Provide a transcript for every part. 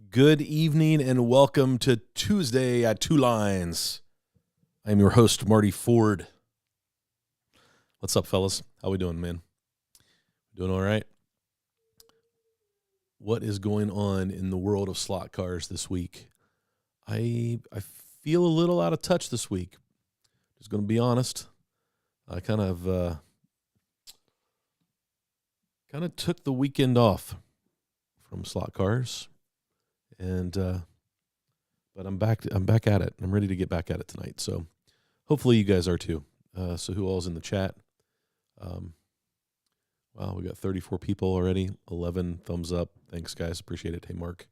Good evening and welcome to Tuesday at Two Lines. I'm your host, Marty Ford. What's up, fellas? How we doing, man? Doing all right? What is going on in the world of slot cars this week? I feel a little out of touch this week. Just going to be honest. I kind of took the weekend off from slot cars. And but I'm back at it. I'm ready to get back at it tonight. So hopefully you guys are too. So who all's in the chat? Wow, we got 34 people already. 11 thumbs up. Thanks, guys. Appreciate it. Hey, Mark.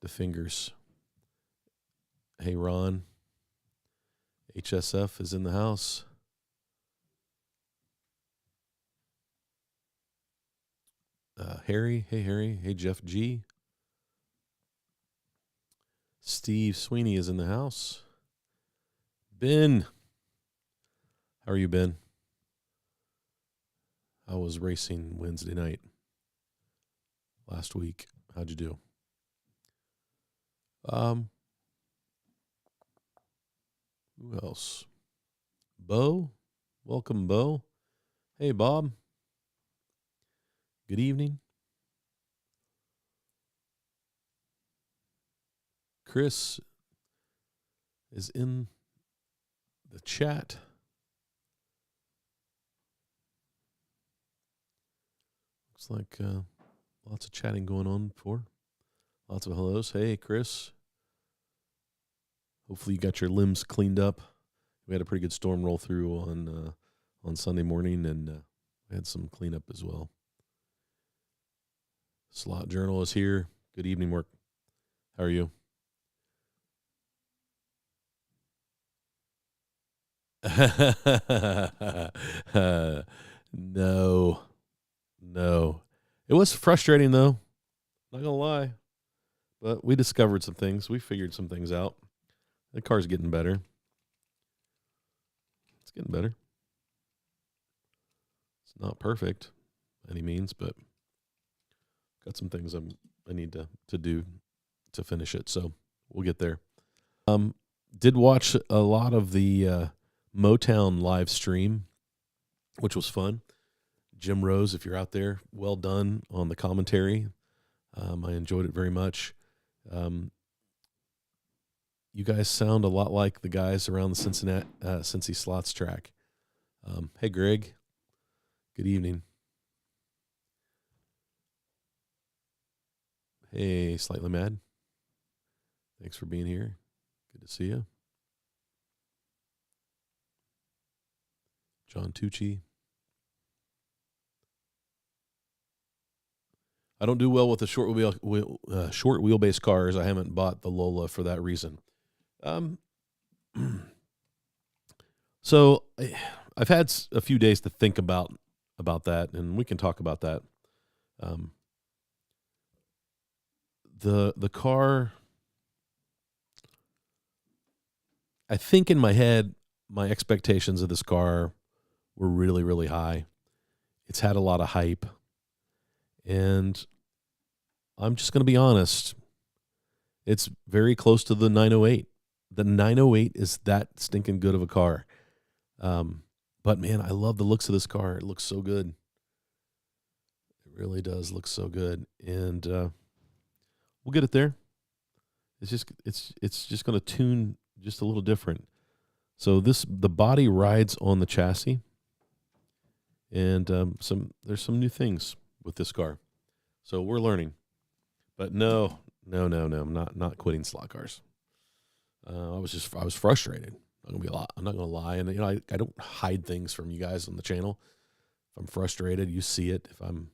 The fingers. Hey, Ron. HSF is in the house. Harry. Hey, Harry. Hey, Jeff G. Steve Sweeney is in the house. Ben. How are you, Ben? I was racing Wednesday night last week. How'd you do? Who else? Bo. Welcome, Bo. Hey, Bob. Good evening. Chris is in the chat. Looks like lots of chatting going on before. Lots of hellos. Hey, Chris. Hopefully you got your limbs cleaned up. We had a pretty good storm roll through on Sunday morning, and we had some cleanup as well. Slot Journal is here. Good evening, Mark. How are you? No. It was frustrating, though. Not gonna lie. But we discovered some things. We figured some things out. The car's getting better. It's getting better. It's not perfect by any means, but got some things I need to do to finish it. So we'll get there. Did watch a lot of the Motown live stream, which was fun. Jim Rose, if you're out there, well done on the commentary. I enjoyed it very much. You guys sound a lot like the guys around the Cincy Slots track. Hey, Greg. Good evening. Hey, Slightly Mad. Thanks for being here. Good to see you. John Tucci. I don't do well with the short wheelbase cars. I haven't bought the Lola for that reason. So I've had a few days to think about that, and we can talk about that. The car, I think in my head, my expectations of this car were really, really high. It's had a lot of hype. And I'm just going to be honest. It's very close to the 908. The 908 is that stinking good of a car. But, man, I love the looks of this car. It looks so good. It really does look so good. And we'll get it there. It's just going to tune just a little different. So the body rides on the chassis. And there's some new things with this car. So we're learning. But no, I'm not quitting slot cars. I was frustrated. I'm not gonna lie. And I don't hide things from you guys on the channel. If I'm frustrated, you see it. If I'm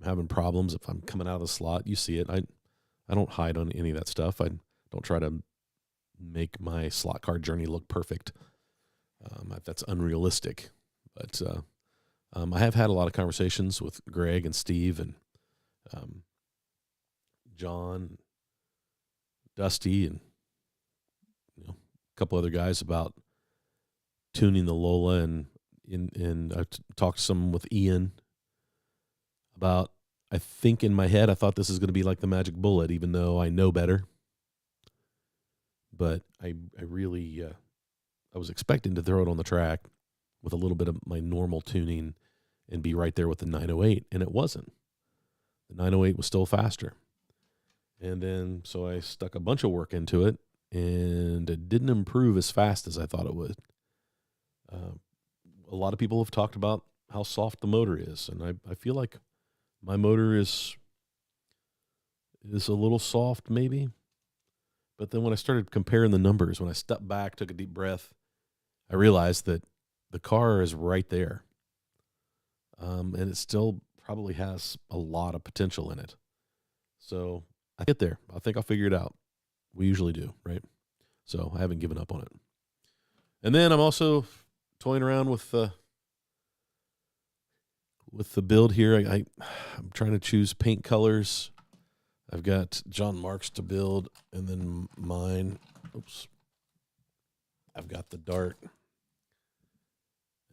having problems, if I'm coming out of the slot, you see it. I don't hide on any of that stuff. I don't try to make my slot car journey look perfect. That's unrealistic. But I have had a lot of conversations with Greg and Steve and John, Dusty, and a couple other guys about tuning the Lola, and I've talked some with Ian about I think in my head I thought this is going to be like the magic bullet, even though I know better. But I really I was expecting to throw it on the track with a little bit of my normal tuning and be right there with the 908, and it wasn't. The 908 was still faster. And then so I stuck a bunch of work into it, and it didn't improve as fast as I thought it would. A lot of people have talked about how soft the motor is, and I feel like my motor is a little soft maybe. But then when I started comparing the numbers, when I stepped back, took a deep breath, I realized that the car is right there. And it still probably has a lot of potential in it. So I get there. I think I'll figure it out. We usually do, right? So I haven't given up on it. And then I'm also toying around with the build here. I'm trying to choose paint colors. I've got John Mark's to build, and then mine. Oops. I've got the Dart,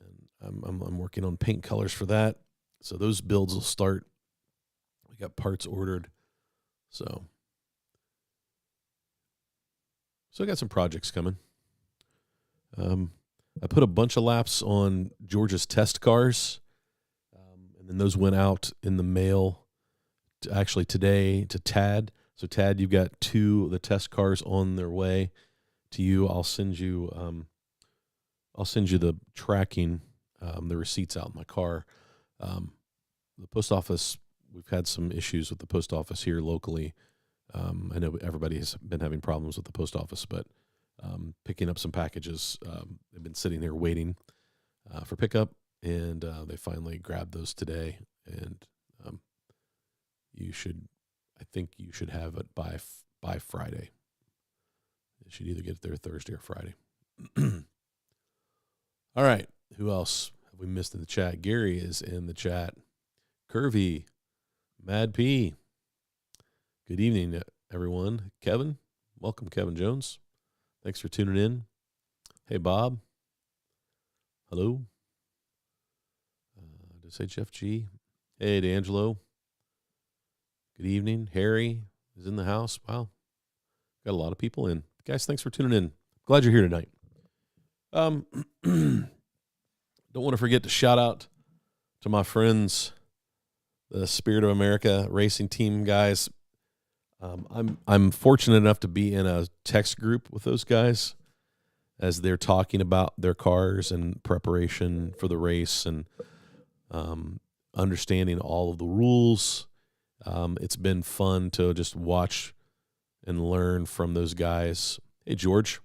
and I'm working on paint colors for that. So those builds will start. We got parts ordered, so I got some projects coming. I put a bunch of laps on Georgia's test cars, and then those went out in the mail. Actually today to Tad. So Tad, you've got 2 of the test cars on their way to you. I'll send you the tracking, the receipts out in my car. The post office, we've had some issues with the post office here locally. I know everybody has been having problems with the post office, but picking up some packages, they've been sitting here waiting for pickup, and they finally grabbed those today, and I think you should have it by Friday. You should either get it there Thursday or Friday. All right. Who else have we missed in the chat? Gary is in the chat. Curvy, Mad P. Good evening, everyone. Kevin, welcome, Kevin Jones. Thanks for tuning in. Hey, Bob. Hello. Did I say Jeff G? Hey, D'Angelo. Good evening. Harry is in the house. Wow. Got a lot of people in. Guys, thanks for tuning in. Glad you're here tonight. Don't want to forget to shout out to my friends, the Spirit of America racing team guys. I'm fortunate enough to be in a text group with those guys as they're talking about their cars and preparation for the race and understanding all of the rules. It's been fun to just watch and learn from those guys. Hey, George.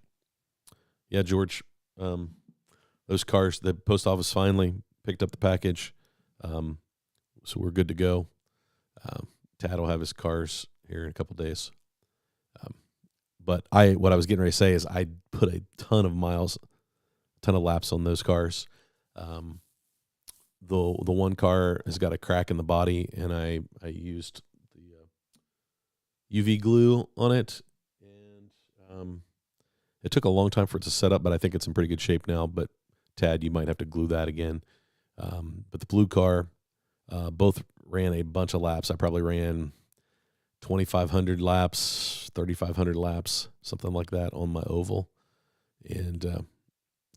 Yeah, George. Those cars, the post office finally picked up the package. So we're good to go. Tad will have his cars here in a couple days. But what I was getting ready to say is I put a ton of laps on those cars. The one car has got a crack in the body, and I used the UV glue on it, and it took a long time for it to set up, but I think it's in pretty good shape now. But Tad, you might have to glue that again. But the blue car, both ran a bunch of laps. I probably ran 2,500 laps, 3,500 laps, something like that on my oval, and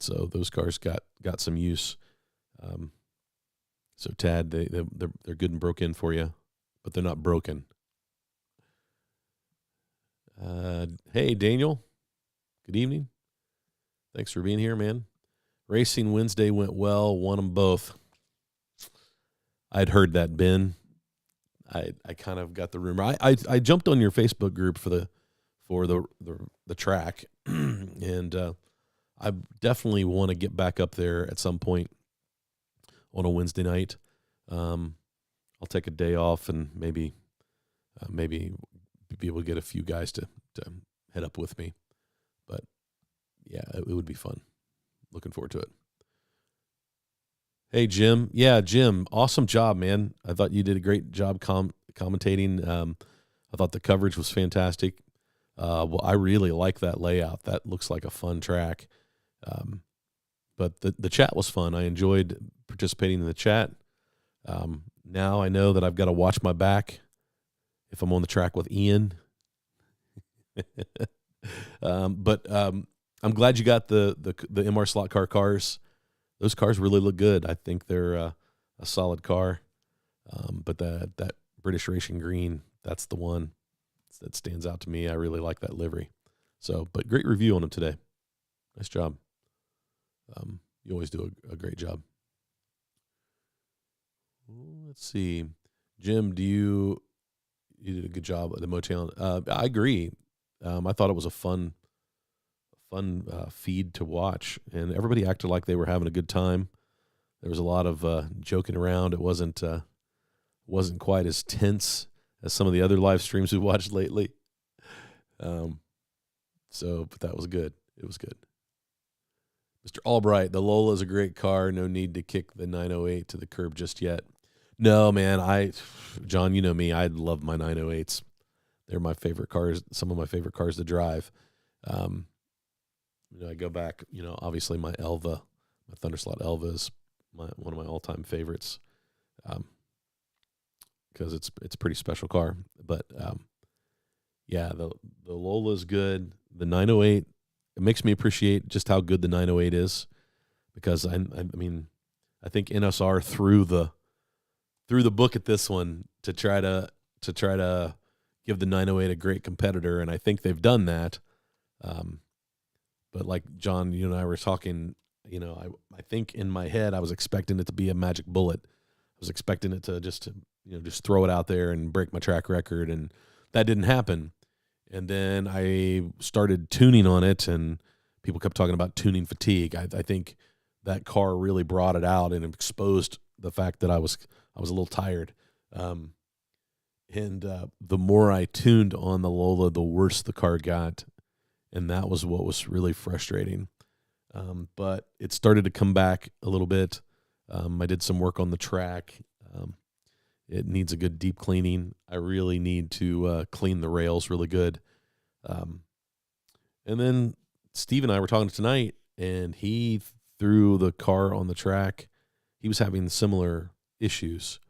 so those cars got some use. So Tad, they're good and broke in for you, but they're not broken. Hey, Daniel. Good evening. Thanks for being here, man. Racing Wednesday went well. Won them both. I'd heard that, Ben. I kind of got the rumor. I jumped on your Facebook group for the track, and I definitely want to get back up there at some point on a Wednesday night. I'll take a day off and maybe be able to get a few guys to head up with me. But yeah, it would be fun. Looking forward to it. Hey, Jim. Yeah, Jim, awesome job, man. I thought you did a great job commentating. I thought the coverage was fantastic. Well, I really like that layout. That looks like a fun track. But the chat was fun. I enjoyed participating in the chat. Now I know that I've got to watch my back if I'm on the track with Ian. But I'm glad you got the MR slot car cars. Those cars really look good. I think they're a solid car. But that British Racing Green, that's the one that stands out to me. I really like that livery. So, but great review on them today. Nice job. You always do a great job. Let's see. Jim, you did a good job at the Motown. I agree. I thought it was a fun feed to watch, and everybody acted like they were having a good time. There was a lot of joking around. It wasn't quite as tense as some of the other live streams we watched lately. But that was good. It was good. Mr. Albright, the Lola is a great car. No need to kick the 908 to the curb just yet. No, man. John, you know me. I love my 908s. They're my favorite cars. Some of my favorite cars to drive. I go back. Obviously my Elva, my Thunderslot Elva is one of my all-time favorites. Because it's a pretty special car. But the Lola is good. The 908. It makes me appreciate just how good the 908 is, because I think NSR threw the book at this one to try to give the 908 a great competitor, and I think they've done that. But like John, you and I were talking, I think in my head I was expecting it to be a magic bullet. I was expecting it to just throw it out there and break my track record, and that didn't happen. And then I started tuning on it, and people kept talking about tuning fatigue. I think that car really brought it out and exposed the fact that I was a little tired. And the more I tuned on the Lola, the worse the car got, and that was what was really frustrating. But it started to come back a little bit. I did some work on the track. It needs a good deep cleaning. I really need to clean the rails really good. And then Steve and I were talking tonight, and he threw the car on the track. He was having similar issues.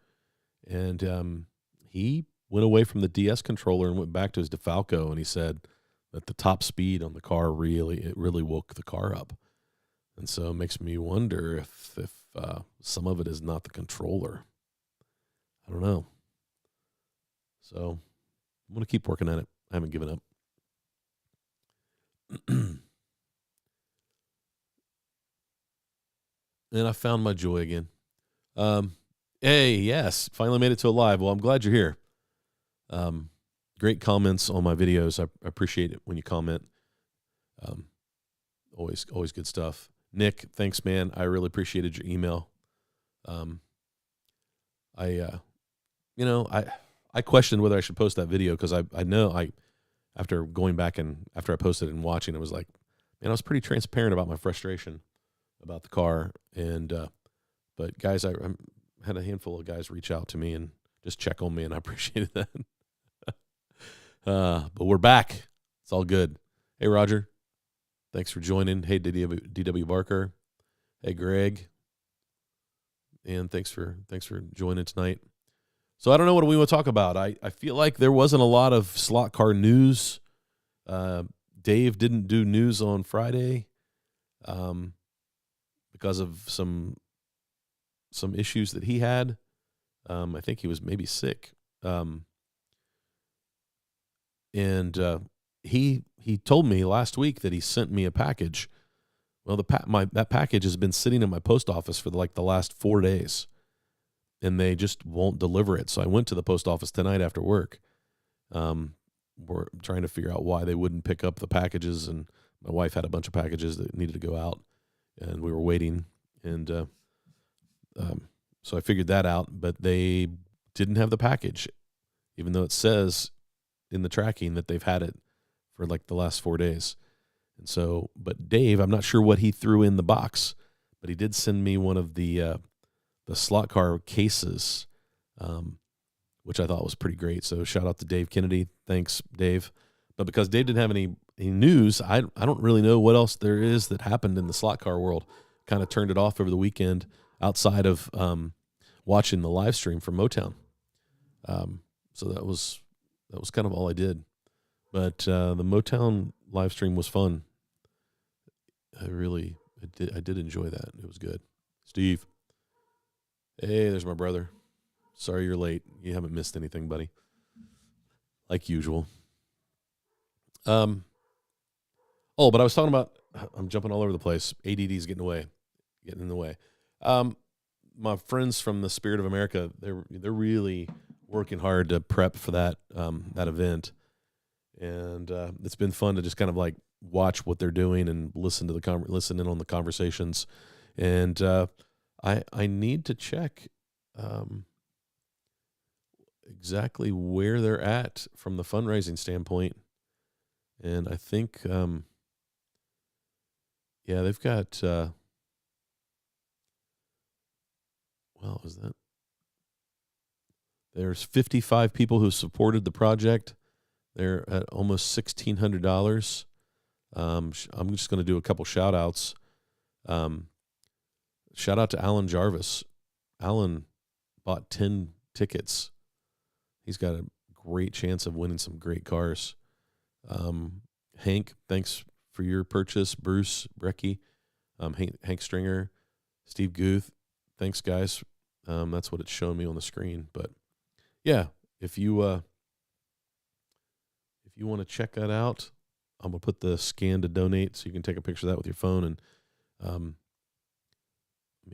And he went away from the DS controller and went back to his DeFalco, and he said that the top speed on the car really woke the car up. And so it makes me wonder if some of it is not the controller. I don't know. So I'm going to keep working at it. I haven't given up. And I found my joy again. Hey, yes, finally made it to a live. Well, I'm glad you're here. Great comments on my videos. I appreciate it when you comment. Always good stuff. Nick, thanks, man. I really appreciated your email. I questioned whether I should post that video, because I know after going back and after I posted it and watching, I was like, man, I was pretty transparent about my frustration about the car. And but guys, I had a handful of guys reach out to me and just check on me, and I appreciated that. But we're back. It's all good. Hey, Roger. Thanks for joining. Hey, DW Barker. Hey, Greg. And thanks for joining tonight. So I don't know what we want to talk about. I feel like there wasn't a lot of slot car news. Dave didn't do news on Friday because of some issues that he had. I think he was maybe sick. And he told me last week that he sent me a package. Well, that package has been sitting in my post office for the last 4 days, and they just won't deliver it. So I went to the post office tonight after work. We're trying to figure out why they wouldn't pick up the packages, and my wife had a bunch of packages that needed to go out, and we were waiting. And so I figured that out, but they didn't have the package, even though it says in the tracking that they've had it for the last 4 days. And so, but Dave, I'm not sure what he threw in the box, but he did send me one of the slot car cases, which I thought was pretty great. So shout out to Dave Kennedy. Thanks, Dave. But because Dave didn't have any news, I don't really know what else there is that happened in the slot car world. Kind of turned it off over the weekend outside of, watching the live stream from Motown. So that was kind of all I did. But the Motown live stream was fun. I did enjoy that. It was good. Steve. Hey, there's my brother. Sorry you're late. You haven't missed anything, buddy. Like usual. But I was talking about, I'm jumping all over the place. ADD's getting in the way. My friends from the Spirit of America, they're really working hard to prep for that event. And it's been fun to just kind of like watch what they're doing and listen in on the conversations. And I need to check exactly where they're at from the fundraising standpoint. And I think, they've got, there's 55 people who supported the project. They're at almost $1,600. I'm just going to do a couple shout outs. Shout out to Alan Jarvis. Alan bought 10 tickets. He's got a great chance of winning some great cars. Hank, thanks for your purchase. Bruce Brecky, Hank Stringer, Steve Guth. Thanks, guys. That's what it's showing me on the screen. But yeah, if you want to check that out, I'm gonna put the scan to donate so you can take a picture of that with your phone. And let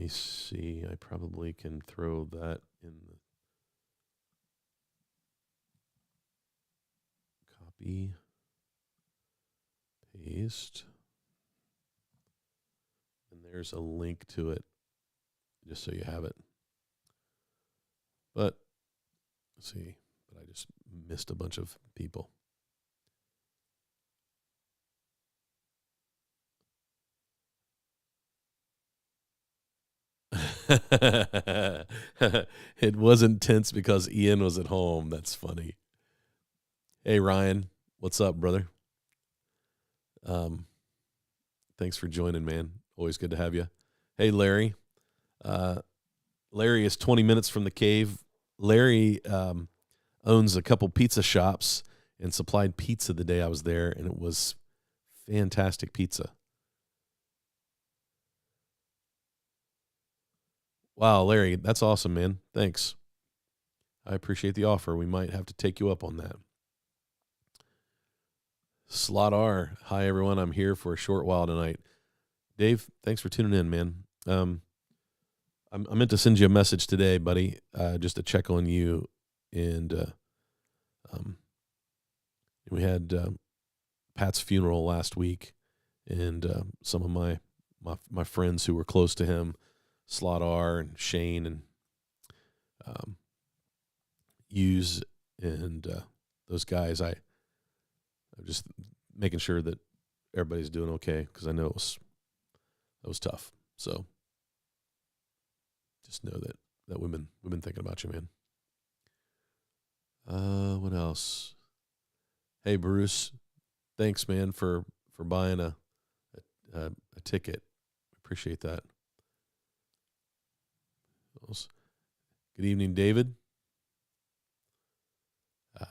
me see. I probably can throw that in the copy, paste, and there's a link to it, just so you have it. But let's see. But I just missed a bunch of people. It wasn't tense because Ian was at home. That's funny. Hey, Ryan. What's up, brother? Thanks for joining, man. Always good to have you. Hey, Larry. Larry is 20 minutes from the cave. Larry owns a couple pizza shops and supplied pizza the day I was there, and it was fantastic pizza. Wow, Larry, that's awesome, man. Thanks. I appreciate the offer. We might have to take you up on that. Slot R. Hi, everyone. I'm here for a short while tonight. Dave, thanks for tuning in, man. I meant to send you a message today, buddy, just to check on you. And we had Pat's funeral last week, and some of my friends who were close to him, Slot R and Shane and Hughes and those guys, I'm just making sure that everybody's doing okay, because I know it was tough. So just know that we've been thinking about you, man. What else? Hey, Bruce, thanks, man, for buying a ticket. Appreciate that. Good evening, David. I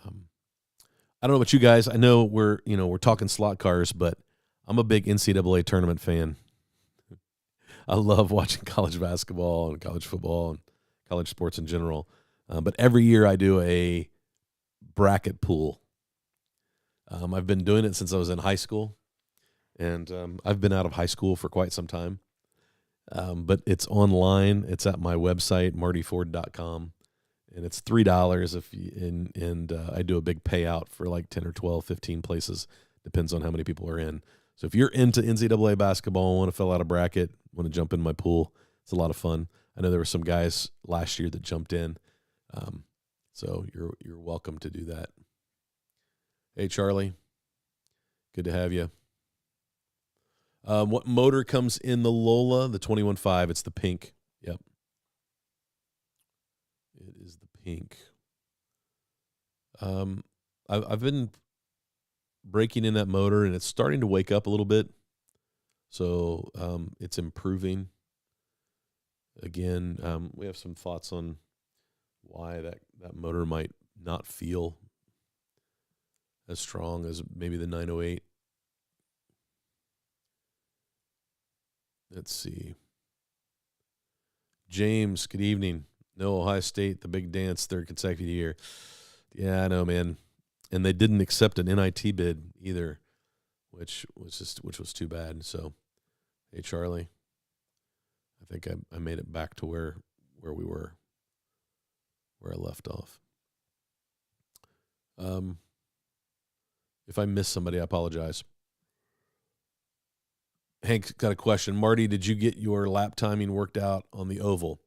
don't know about you guys. I know we're talking slot cars, but I'm a big NCAA tournament fan. I love watching college basketball and college football and college sports in general. But every year I do a bracket pool. I've been doing it since I was in high school, and I've been out of high school for quite some time. But it's online. It's at my website, martyford.com, and it's $3 I do a big payout for like 10 or 12, 15 places. Depends on how many people are in. So if you're into NCAA basketball and want to fill out a bracket, want to jump in my pool, it's a lot of fun. I know there were some guys last year that jumped in. So you're welcome to do that. Hey, Charlie. Good to have you. What motor comes in the Lola? The 21.5. It's the pink. Yep. It is the pink. I've been breaking in that motor, and it's starting to wake up a little bit. So it's improving. Again, we have some thoughts on why that motor might not feel as strong as maybe the 908. Let's see. James, good evening. No, Ohio State, the big dance, third consecutive year. Yeah, I know, man. And they didn't accept an NIT bid either, which was too bad. So, hey, Charlie, I think I made it back to where we were, where I left off. If I missed somebody, I apologize. Hank got a question. Marty, did you get your lap timing worked out on the oval?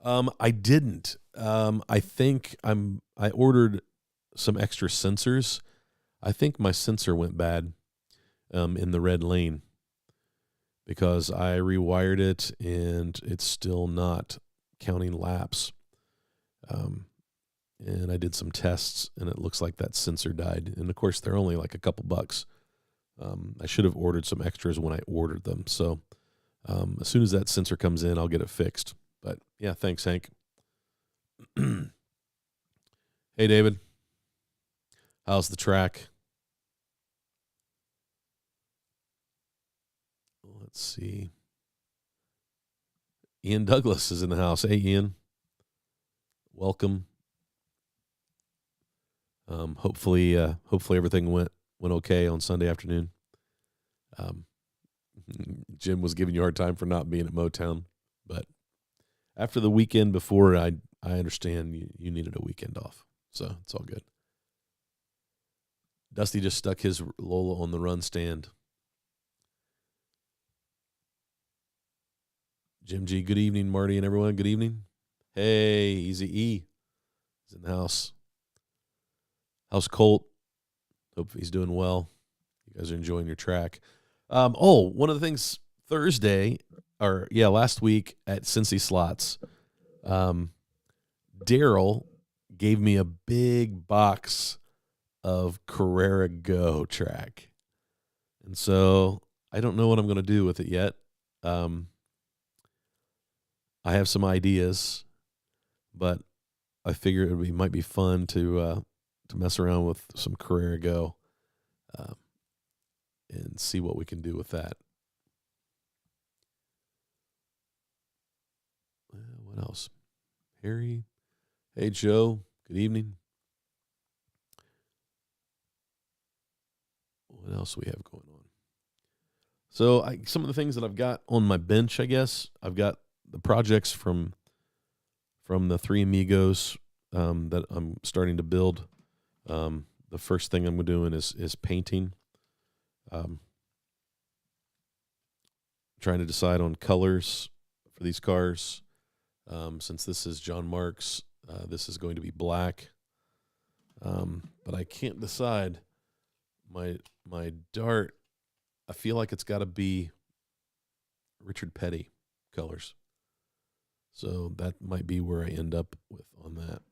I didn't. I think I ordered some extra sensors. I think my sensor went bad in the red lane because I rewired it and it's still not counting laps. And I did some tests and it looks like that sensor died. And of course, they're only like a couple bucks. I should have ordered some extras when I ordered them. So as soon as that sensor comes in, I'll get it fixed. But yeah, thanks, Hank. Hey, David. How's the track? Let's see. Ian Douglas is in the house. Hey, Ian. Welcome. Hopefully everything went okay on Sunday afternoon. Jim was giving you a hard time for not being at Motown, but after the weekend before, I understand you needed a weekend off, so it's all good. Dusty just stuck his Lola on the run stand. Jim G, good evening. Marty and everyone, good evening. Hey, Easy E is in the house. How's Colt? Hope he's doing well. You guys are enjoying your track. One of the things last week at Cincy Slots, Daryl gave me a big box of Carrera Go track. And so I don't know what I'm going to do with it yet. I have some ideas, but I figure might be fun to mess around with some Carrera Go and see what we can do with that. What else? Harry. Hey, Joe. Good evening. What else do we have going on? So some of the things that I've got on my bench, I guess, I've got the projects from the Three Amigos that I'm starting to build. The first thing I'm doing is painting. Trying to decide on colors for these cars. Since this is John Mark's, this is going to be black. But I can't decide. My Dart, I feel like it's got to be Richard Petty colors. So that might be where I end up with on that.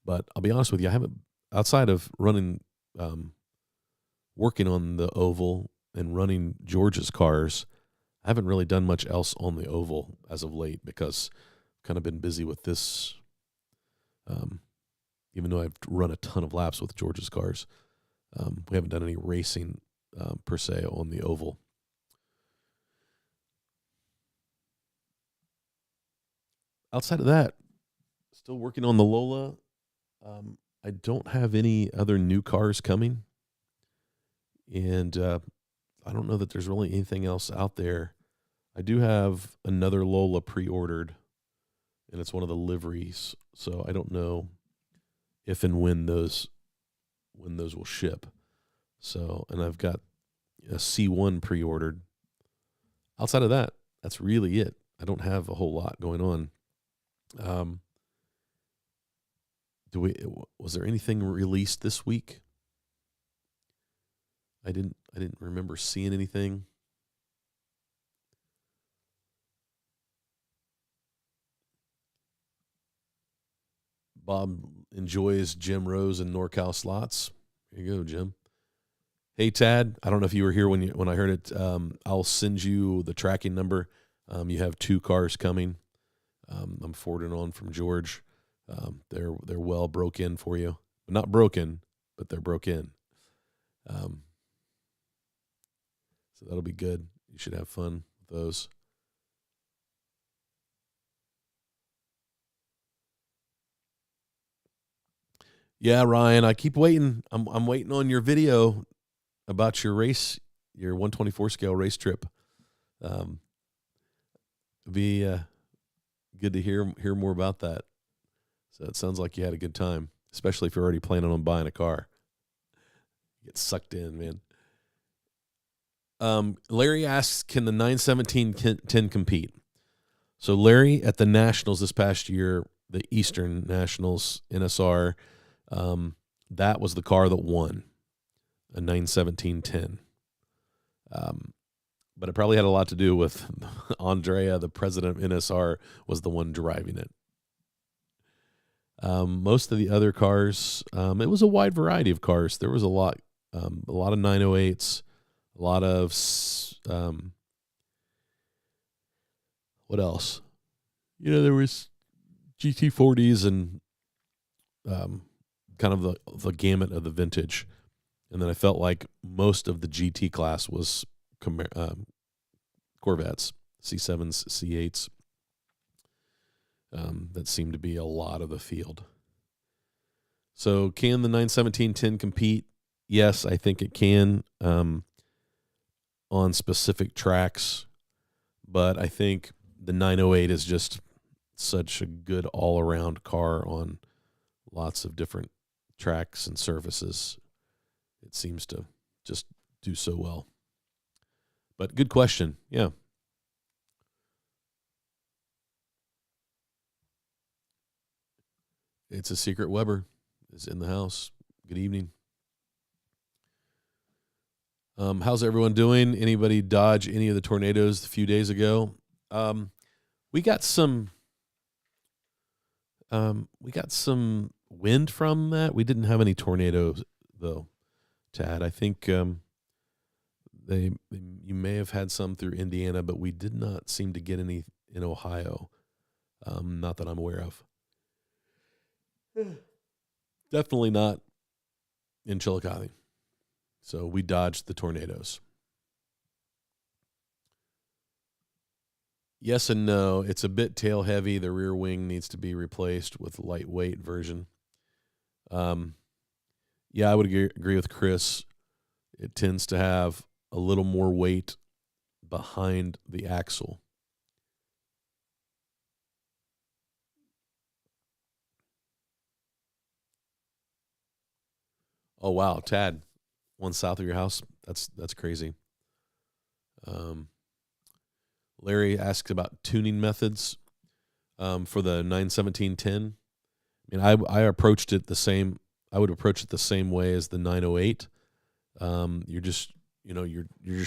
But I'll be honest with you, I haven't, outside of running, working on the oval and running George's cars, I haven't really done much else on the oval as of late because I've kind of been busy with this. Even though I've run a ton of laps with George's cars, we haven't done any racing per se on the oval. Outside of that, still working on the Lola. I don't have any other new cars coming. And I don't know that there's really anything else out there. I do have another Lola pre-ordered, and it's one of the liveries. So I don't know if and when those will ship. So, and I've got a C1 pre-ordered. Outside of that, that's really it. I don't have a whole lot going on. Was there anything released this week? I didn't remember seeing anything. Bob enjoys Jim Rose and NorCal slots. Here you go, Jim. Hey, Tad. I don't know if you were here when I heard it. I'll send you the tracking number. You have 2 cars coming. I'm forwarding on from George. They're well broke in for you. Not broken, but they're broke in. So that'll be good. You should have fun with those. Yeah, Ryan, I keep waiting. I'm waiting on your video about your race, your 124 scale race trip. It'd be good to hear more about that. So it sounds like you had a good time, especially if you're already planning on buying a car. Get sucked in, man. Larry asks, can the 91710 compete? So Larry, at the Nationals this past year, the Eastern Nationals NSR, that was the car that won, a 91710. But it probably had a lot to do with Andrea, the president of NSR, was the one driving it. Most of the other cars, it was a wide variety of cars. There was a lot of 908s, a lot of what else? There was GT40s and kind of the gamut of the vintage. And then I felt like most of the GT class was Corvettes, C7s, C8s. That seemed to be a lot of the field. So can the 91710 compete? Yes, I think it can on specific tracks. But I think the 908 is just such a good all-around car on lots of different tracks and surfaces. It seems to just do so well. But good question. Yeah. It's a secret Weber. Is in the house. Good evening. How's everyone doing? Anybody dodge any of the tornadoes a few days ago? We got some wind from that. We didn't have any tornadoes though, Tad. I think you may have had some through Indiana, but we did not seem to get any in Ohio. Not that I'm aware of. Definitely not in Chillicothe. So we dodged the tornadoes. Yes and no. It's a bit tail heavy. The rear wing needs to be replaced with a lightweight version. Yeah, I would agree with Chris. It tends to have a little more weight behind the axle. Oh wow, Tad, one south of your house. That's crazy. Larry asked about tuning methods for the 91710. I mean, I approached it the same. I would approach it the same way as the 908. You're just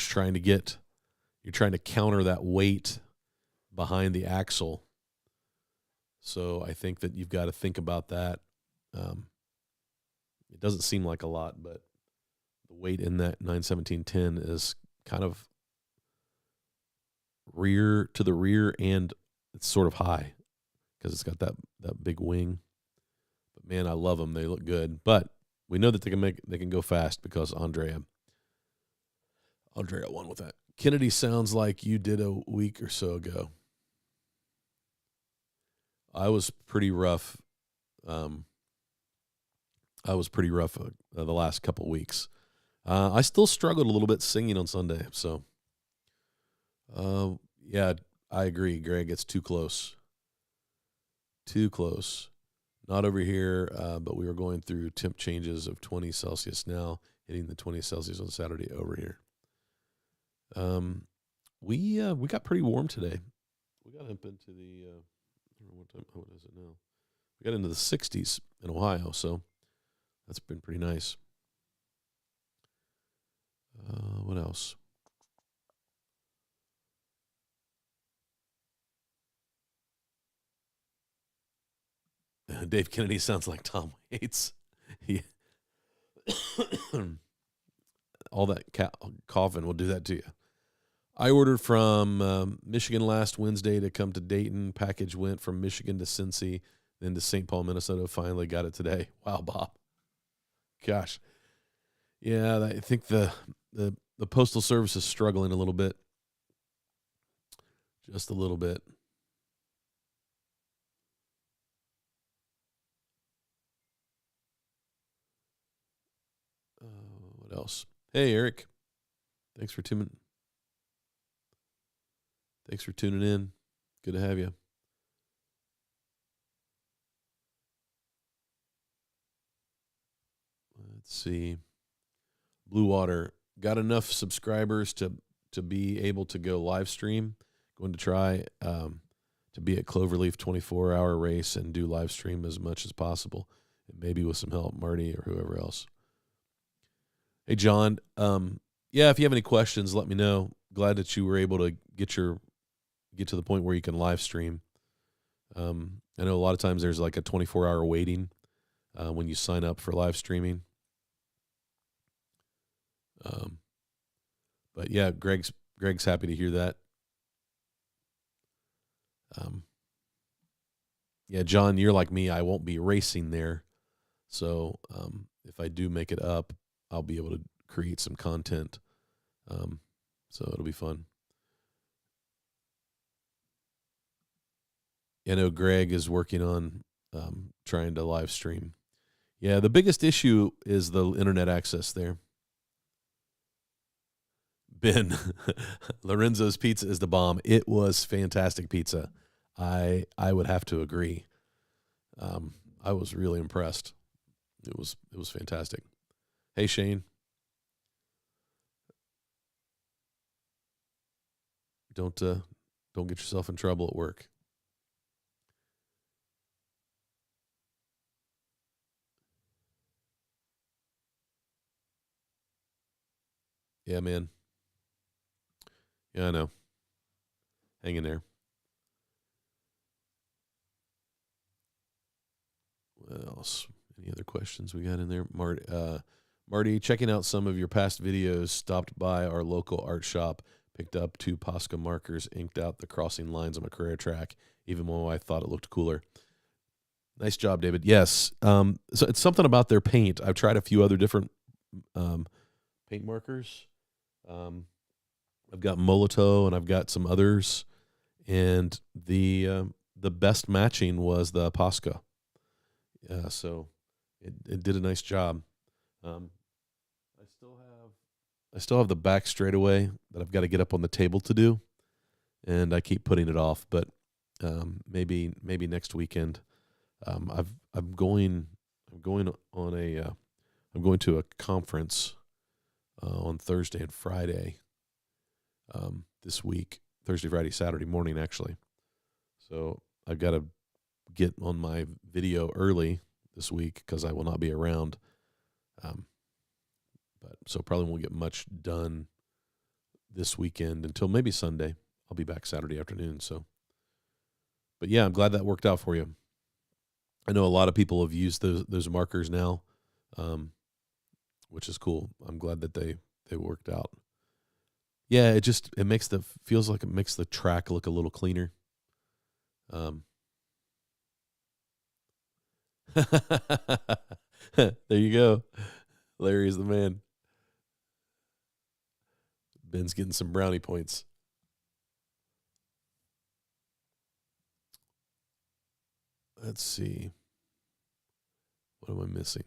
trying to counter that weight behind the axle. So I think that you've got to think about that. It doesn't seem like a lot, but the weight in that 91710 is kind of rear to the rear, and it's sort of high because it's got that big wing. But man, I love them. They look good. But we know that they can go fast because Andrea won with that. Kennedy sounds like you did a week or so ago. I was pretty rough. The last couple weeks. I still struggled a little bit singing on Sunday. So, yeah, I agree, Greg. It's too close. Too close. Not over here, but we were going through temp changes of 20 Celsius now, hitting the 20 Celsius on Saturday over here. We got pretty warm today. We got up into the I don't know what is it now? We got into the 60s in Ohio, so that's been pretty nice. What else? Dave Kennedy sounds like Tom Waits. All that coughing will do that to you. I ordered from Michigan last Wednesday to come to Dayton. Package went from Michigan to Cincy, then to St. Paul, Minnesota. Finally got it today. Wow, Bob. Gosh. Yeah, I think the Postal Service is struggling a little bit. Just a little bit. What else? Hey, Eric. Thanks for tuning. Thanks for tuning in. Good to have you. Let's see. Blue Water got enough subscribers to be able to go live stream. Going to try to be at Cloverleaf 24-hour race and do live stream as much as possible, and maybe with some help, Marty or whoever else. Hey, John. Yeah, if you have any questions, let me know. Glad that you were able to get to the point where you can live stream. I know a lot of times there's like a 24-hour waiting when you sign up for live streaming. But yeah, Greg's happy to hear that. Yeah, John, you're like me. I won't be racing there. So if I do make it up, I'll be able to create some content. So it'll be fun. I know Greg is working on trying to live stream. Yeah, the biggest issue is the internet access there. Ben, Lorenzo's pizza is the bomb. It was fantastic pizza. I would have to agree. I was really impressed. It was fantastic. Hey, Shane. Don't get yourself in trouble at work. Yeah, man. Yeah, I know. Hang in there. What else? Any other questions we got in there? Marty, checking out some of your past videos, stopped by our local art shop, picked up 2 Posca markers, inked out the crossing lines on my career track, even though I thought it looked cooler. Nice job, David. Yes. So it's something about their paint. I've tried a few other different paint markers. I've got Molotow and I've got some others, and the best matching was the Posca. So it did a nice job. I still have the back straightaway that I've got to get up on the table to do, and I keep putting it off. But maybe next weekend. I'm going to a conference on Thursday and Friday this week. Thursday, Friday, Saturday morning, actually. So I've got to get on my video early this week because I will not be around. But so probably won't get much done this weekend until maybe Sunday. I'll be back Saturday afternoon. So, but yeah, I'm glad that worked out for you. I know a lot of people have used those markers now, which is cool. I'm glad that they worked out. Yeah, it feels like it makes the track look a little cleaner. There you go. Larry's the man. Ben's getting some brownie points. Let's see. What am I missing?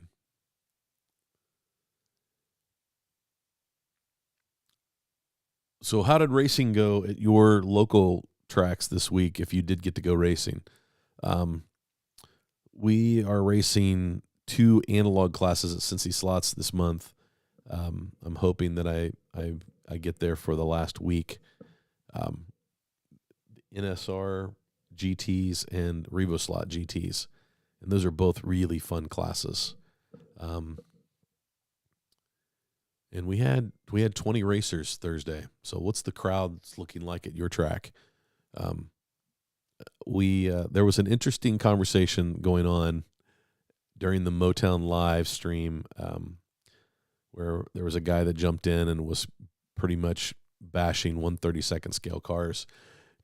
So how did racing go at your local tracks this week if you did get to go racing? We are racing 2 analog classes at Cincy Slots this month. I'm hoping that I get there for the last week. NSR GTs and RevoSlot GTs. And those are both really fun classes. And we had 20 racers Thursday. So what's the crowd looking like at your track? There was an interesting conversation going on during the Motown live stream, where there was a guy that jumped in and was pretty much bashing 1/32 scale cars,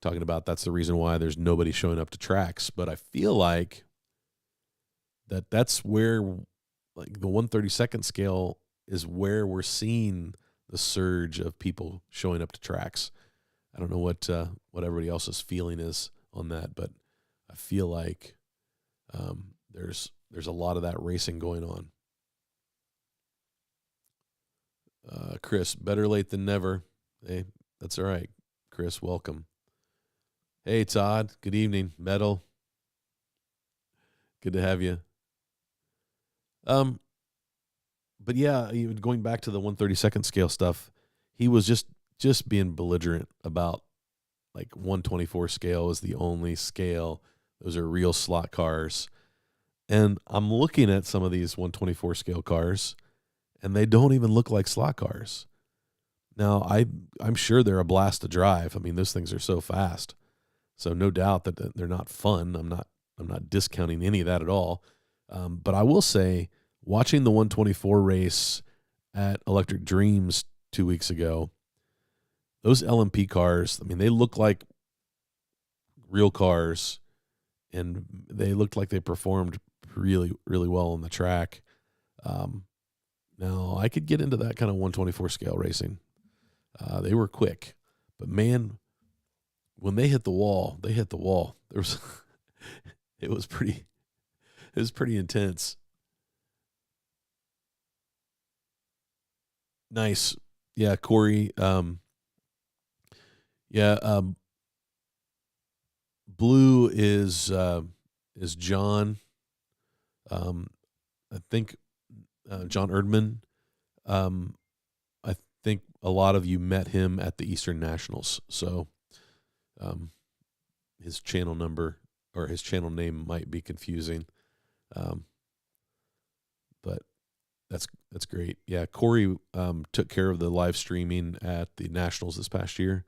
talking about that's the reason why there's nobody showing up to tracks. But I feel like that's where, like, the 1/32 scale is where we're seeing the surge of people showing up to tracks. I don't know what everybody else's feeling is on that, but I feel like there's a lot of that racing going on. Chris, better late than never. Hey, that's all right. Chris, welcome. Hey, Todd, good evening. Metal, good to have you. But yeah, going back to the 1/32 scale stuff, he was just being belligerent about, like, 124 scale is the only scale. Those are real slot cars. And I'm looking at some of these 124 scale cars, and they don't even look like slot cars. Now, I'm sure they're a blast to drive. I mean, those things are so fast. So no doubt that they're not fun. I'm not discounting any of that at all. But I will say, watching the 124 race at Electric Dreams 2 weeks ago, those LMP cars, I mean, they look like real cars, and they looked like they performed really, really well on the track. Now, I could get into that kind of 124 scale racing. They were quick, but man, when they hit the wall, they hit the wall. It was pretty intense. Nice. Yeah, Corey. Blue is John. I think John Erdman. I think a lot of you met him at the Eastern Nationals. So his channel number or his channel name might be confusing. But that's great. Yeah, Corey took care of the live streaming at the Nationals this past year.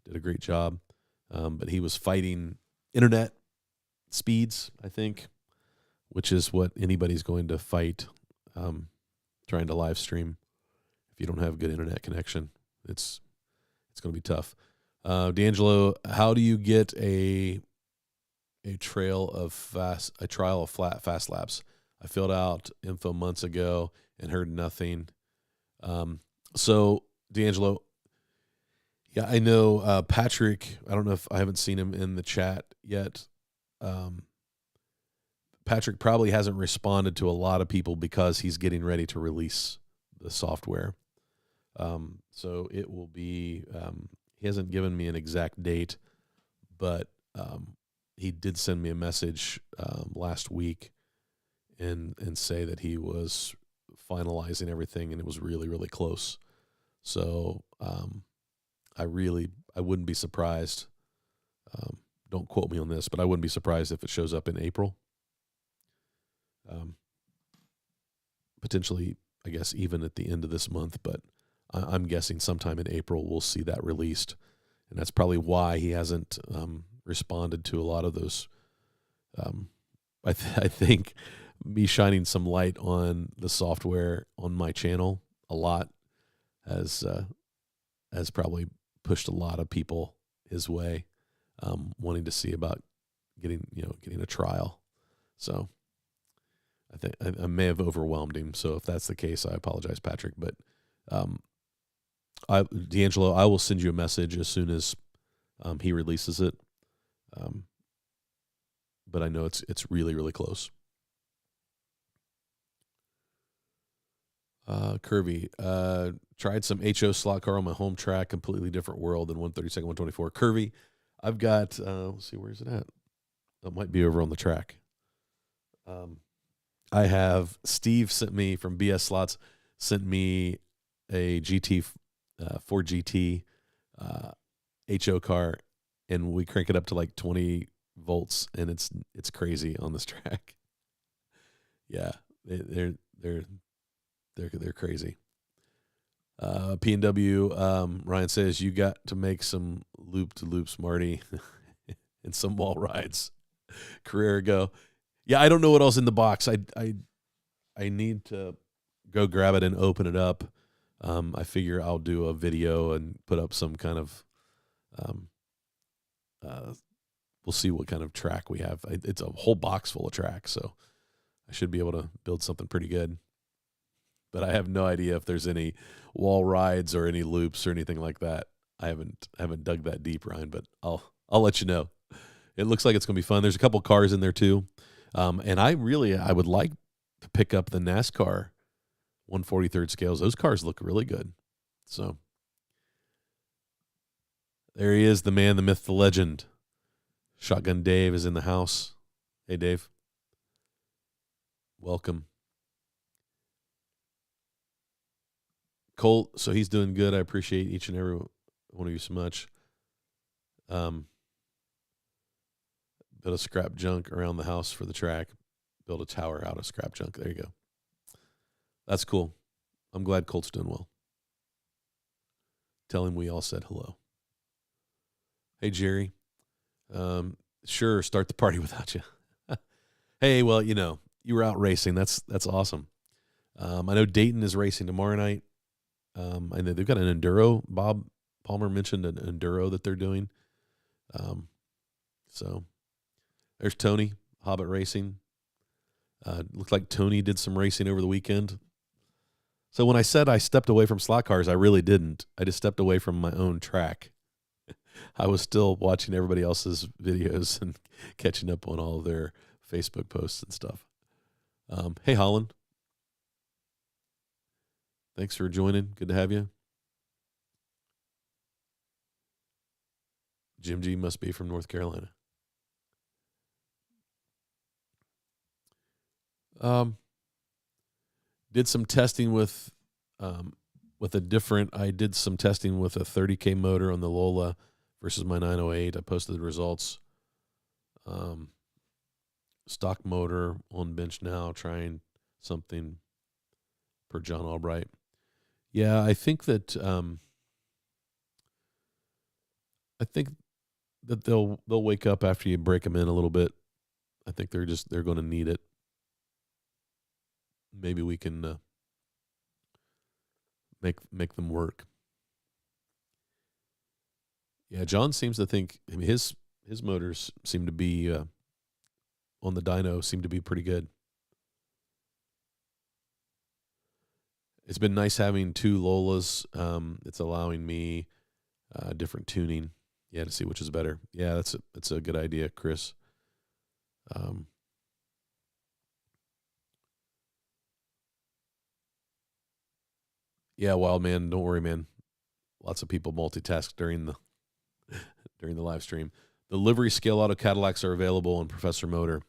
Did a great job. But he was fighting internet speeds, I think, which is what anybody's going to fight trying to live stream. If you don't have a good internet connection, it's going to be tough. D'Angelo, how do you get a trial of flat fast laps? I filled out info months ago and heard nothing. So D'Angelo, yeah, I know Patrick. I don't know if I haven't seen him in the chat yet. Patrick probably hasn't responded to a lot of people because he's getting ready to release the software. So it will be, he hasn't given me an exact date, but he did send me a message last week and say that he was finalizing everything and it was really, really close. So I wouldn't be surprised. Don't quote me on this, but I wouldn't be surprised if it shows up in April. Potentially, I guess, even at the end of this month, but I'm guessing sometime in April we'll see that released. And that's probably why he hasn't responded to a lot of those. I think me shining some light on the software on my channel a lot has probably pushed a lot of people his way, wanting to see about getting a trial. So I think I may have overwhelmed him. So if that's the case, I apologize, Patrick. But D'Angelo, I will send you a message as soon as he releases it. But I know it's really, really close. Kirby, tried some HO slot car on my home track, completely different world than 132nd, 124. Kirby, I've got, let's see, where's it at? It might be over on the track. I have Steve sent me from BS Slots, sent me a GT, Ford GT HO car, and we crank it up to like 20 volts, and it's crazy on this track. Yeah, they're crazy. P&W, Ryan says you got to make some loop-to-loops, Marty, and some wall rides. Career ago. Yeah, I don't know what else in the box. I need to go grab it and open it up. I figure I'll do a video and put up some kind of. Um, we'll see what kind of track we have. It's a whole box full of tracks, so I should be able to build something pretty good. But I have no idea if there's any wall rides or any loops or anything like that. I haven't dug that deep, Ryan, but I'll let you know. It looks like it's going to be fun. There's a couple cars in there too, and I would like to pick up the NASCAR 143rd scales. Those cars look really good. So there he is, the man, the myth, the legend. Shotgun Dave is in the house. Hey, Dave. Welcome. Colt, so he's doing good. I appreciate each and every one of you so much. Build a scrap junk around the house for the track. Build a tower out of scrap junk. There you go. That's cool. I'm glad Colt's doing well. Tell him we all said hello. Hey, Jerry. Sure, start the party without you. Hey, well, you were out racing. That's awesome. I know Dayton is racing tomorrow night. I know they've got an enduro. Bob Palmer mentioned an enduro that they're doing. So there's Tony, Hobbit Racing. Looked like Tony did some racing over the weekend. So when I said I stepped away from slot cars, I really didn't. I just stepped away from my own track. I was still watching everybody else's videos and catching up on all of their Facebook posts and stuff. Hey, Holland. Thanks for joining. Good to have you. Jim G must be from North Carolina. Did some testing with I did some testing with a 30K motor on the Lola versus my 908. I posted the results. Stock motor on bench now, trying something per John Albright. Yeah, I think that they'll wake up after you break them in a little bit. I think they're going to need it. Maybe we can make them work. Yeah, John seems to think. I mean, his motors seem to be on the dyno seem to be pretty good. It's been nice having two Lolas. It's allowing me different tuning. Yeah, to see which is better. Yeah, that's a good idea, Chris. Yeah, wild man, don't worry, man. Lots of people multitask during the live stream. The livery ScaleAuto Cadillacs are available on Professor Motor.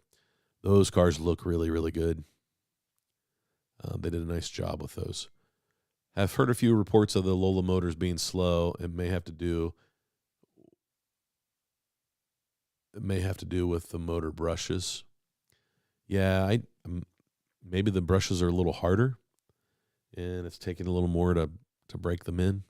Those cars look really, really good. They did a nice job with those. I've heard a few reports of the Lola motors being slow. It may have to do with the motor brushes. Yeah, maybe the brushes are a little harder, and it's taking a little more to break them in.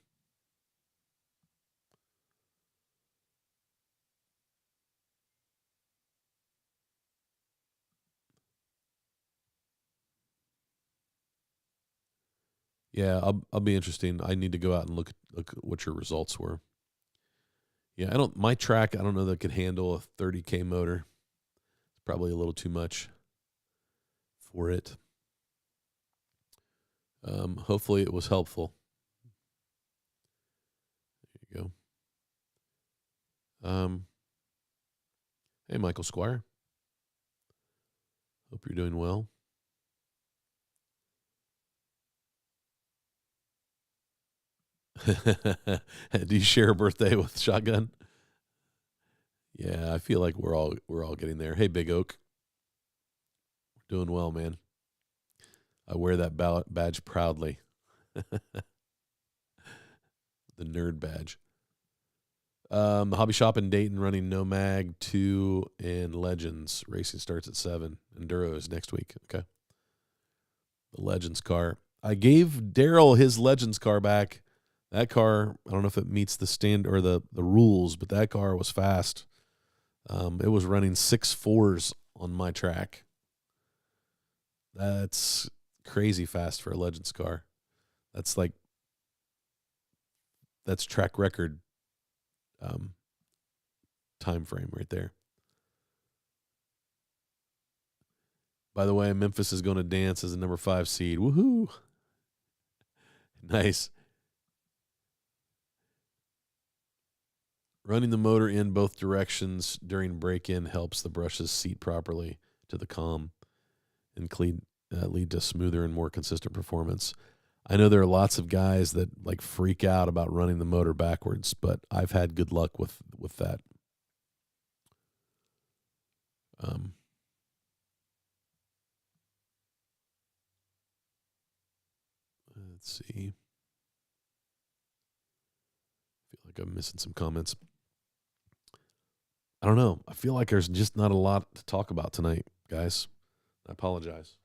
Yeah, I'll be interesting. I need to go out and look at what your results were. Yeah, my track, I don't know that could handle a 30K motor. It's probably a little too much for it. Hopefully it was helpful. There you go. Hey, Michael Squire. Hope you're doing well. Do you share a birthday with Shotgun? Yeah, I feel like we're all getting there. Hey, Big Oak. We're doing well, man. I wear that badge proudly. The nerd badge. Hobby Shop in Dayton running No Mag 2 and Legends. Racing starts at 7. Enduro is next week. Okay. The Legends car. I gave Daryl his Legends car back. That car, I don't know if it meets the standard or the rules, but that car was fast. It was running 6.4s on my track. That's crazy fast for a Legends car. That's like that's track record time frame right there. By the way, Memphis is going to dance as a number 5 seed. Woohoo! Nice. Running the motor in both directions during break-in helps the brushes seat properly to the com and lead to smoother and more consistent performance. I know there are lots of guys that like freak out about running the motor backwards, but I've had good luck with that. Let's see. I feel like I'm missing some comments. I don't know. I feel like there's just not a lot to talk about tonight, guys. I apologize.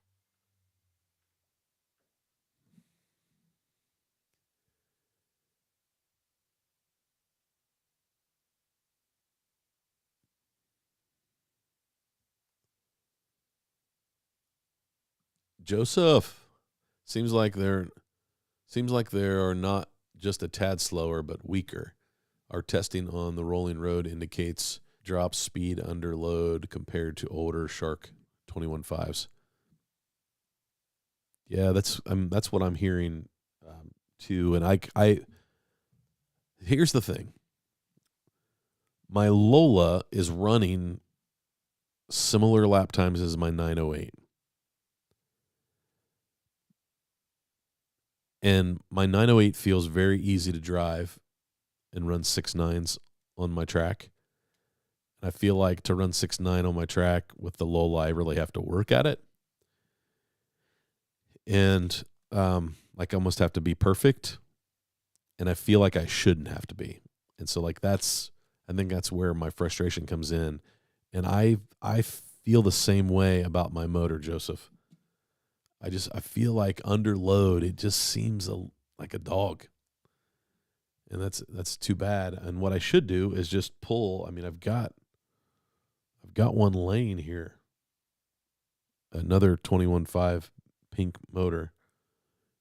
Joseph, seems like they are not just a tad slower, but weaker. Our testing on the rolling road indicates drop speed under load compared to older Shark 21.5s. Yeah, that's what I'm hearing too. And I here's the thing. My Lola is running similar lap times as my 908. And my 908 feels very easy to drive and run 6.9s on my track. I feel like to run 6.9 on my track with the Lola, I really have to work at it. And like I almost have to be perfect. And I feel like I shouldn't have to be. And so like I think that's where my frustration comes in. And I feel the same way about my motor, Joseph. I feel like under load, it just seems like a dog. And that's too bad. And what I should do is just pull. I mean, I've got one lane here. Another 21.5 pink motor.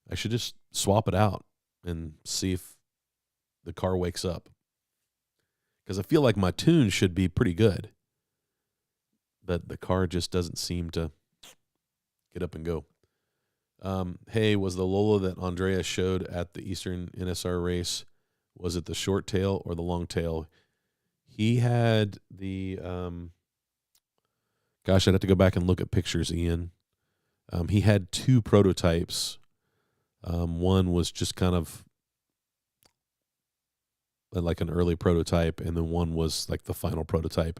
I should just swap it out and see if the car wakes up. Because I feel like my tune should be pretty good. But the car just doesn't seem to get up and go. Hey, was the Lola that Andrea showed at the Eastern NSR race, was it the short tail or the long tail? He had the, gosh, I'd have to go back and look at pictures, Ian. He had 2 prototypes. One was just kind of like an early prototype, and then one was like the final prototype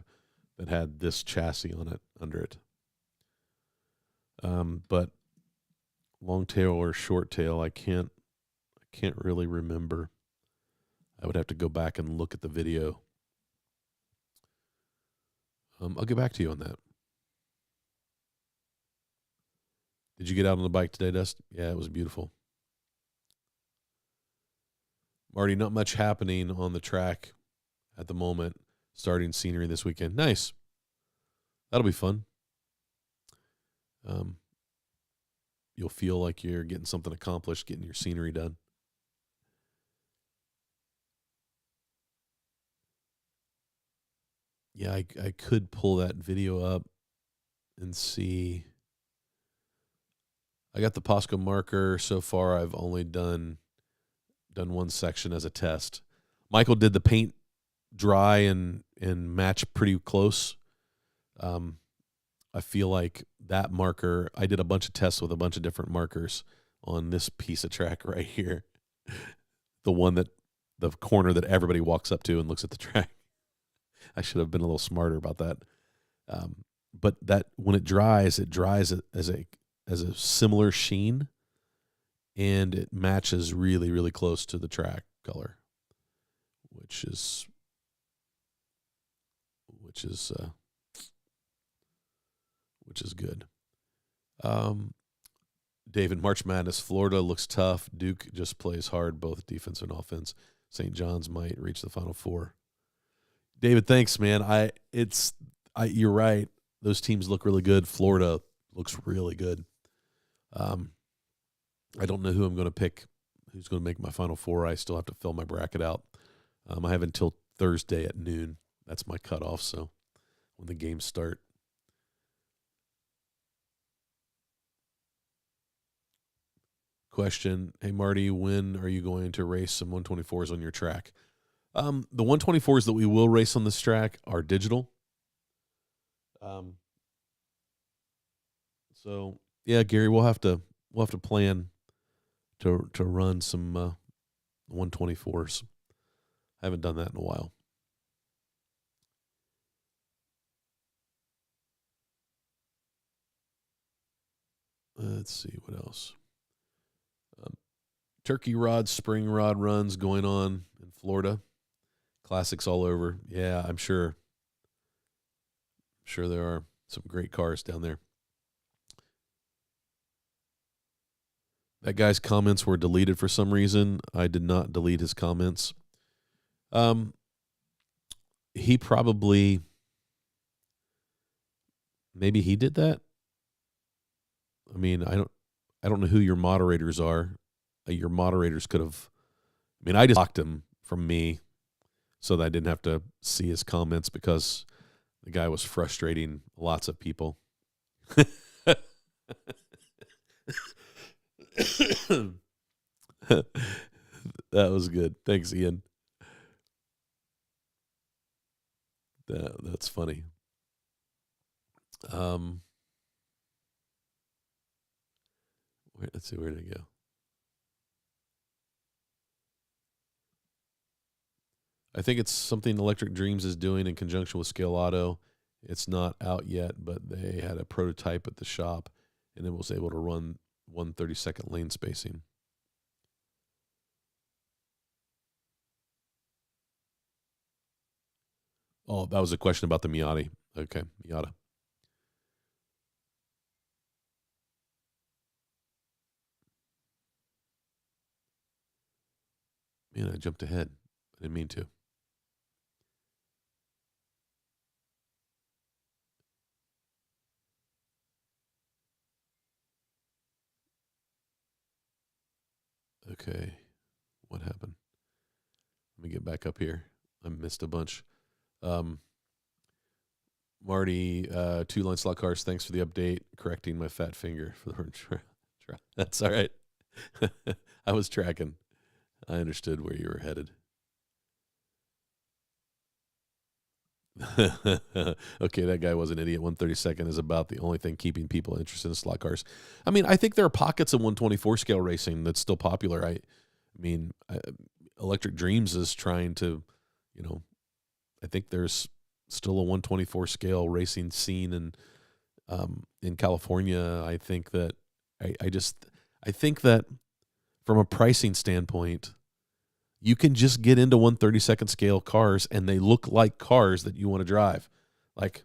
that had this chassis on it, under it. But long tail or short tail, I can't really remember. I would have to go back and look at the video. I'll get back to you on that. Did you get out on the bike today, Dust? Yeah, it was beautiful. Marty, not much happening on the track at the moment. Starting scenery this weekend. Nice. That'll be fun. You'll feel like you're getting something accomplished, getting your scenery done. Yeah, I could pull that video up and see. I got the Posco marker. So far, I've only done one section as a test. Michael did the paint dry and match pretty close. I feel like that marker, I did a bunch of tests with a bunch of different markers on this piece of track right here. The corner that everybody walks up to and looks at the track. I should have been a little smarter about that. But that when it dries as a similar sheen, and it matches really, really close to the track color, which is good. David, March Madness, Florida looks tough. Duke just plays hard, both defense and offense. St. John's might reach the Final Four. David, thanks, man. You're right. Those teams look really good. Florida looks really good. I don't know who I'm going to pick, who's going to make my Final Four. I still have to fill my bracket out. I have until Thursday at noon. That's my cutoff. So when the games start. Question: Hey Marty, when are you going to race some 124s on your track? The 124s that we will race on this track are digital. So yeah, Gary, we'll have to plan to run some 124s. I haven't done that in a while. Let's see what else. Turkey rod, spring rod runs going on in Florida. Classics all over. Yeah, I'm sure. Sure, there are some great cars down there. That guy's comments were deleted for some reason. I did not delete his comments. He probably, maybe he did that. I mean, I don't know who your moderators are. Your moderators could have. I mean, I just blocked him from me so that I didn't have to see his comments because the guy was frustrating lots of people. That was good. Thanks, Ian. That's funny. Let's see, where did it go? I think it's something Electric Dreams is doing in conjunction with ScaleAuto. It's not out yet, but they had a prototype at the shop, and it was able to run 1/32 lane spacing. Oh, that was a question about the Miata. Okay, Miata. Man, I jumped ahead. I didn't mean to. Okay, what happened? Let me get back up here. I missed a bunch. Marty, 2 line slot cars. Thanks for the update. Correcting my fat finger for the That's all right. I was tracking. I understood where you were headed. Okay, that guy was an idiot. 1/32 is about the only thing keeping people interested in slot cars. I mean, I think there are pockets of 124 scale racing that's still popular. I mean, Electric Dreams is trying to, I think there's still a 124 scale racing scene in California. I think that I think that from a pricing standpoint, you can just get into 1/32 scale cars and they look like cars that you want to drive. Like,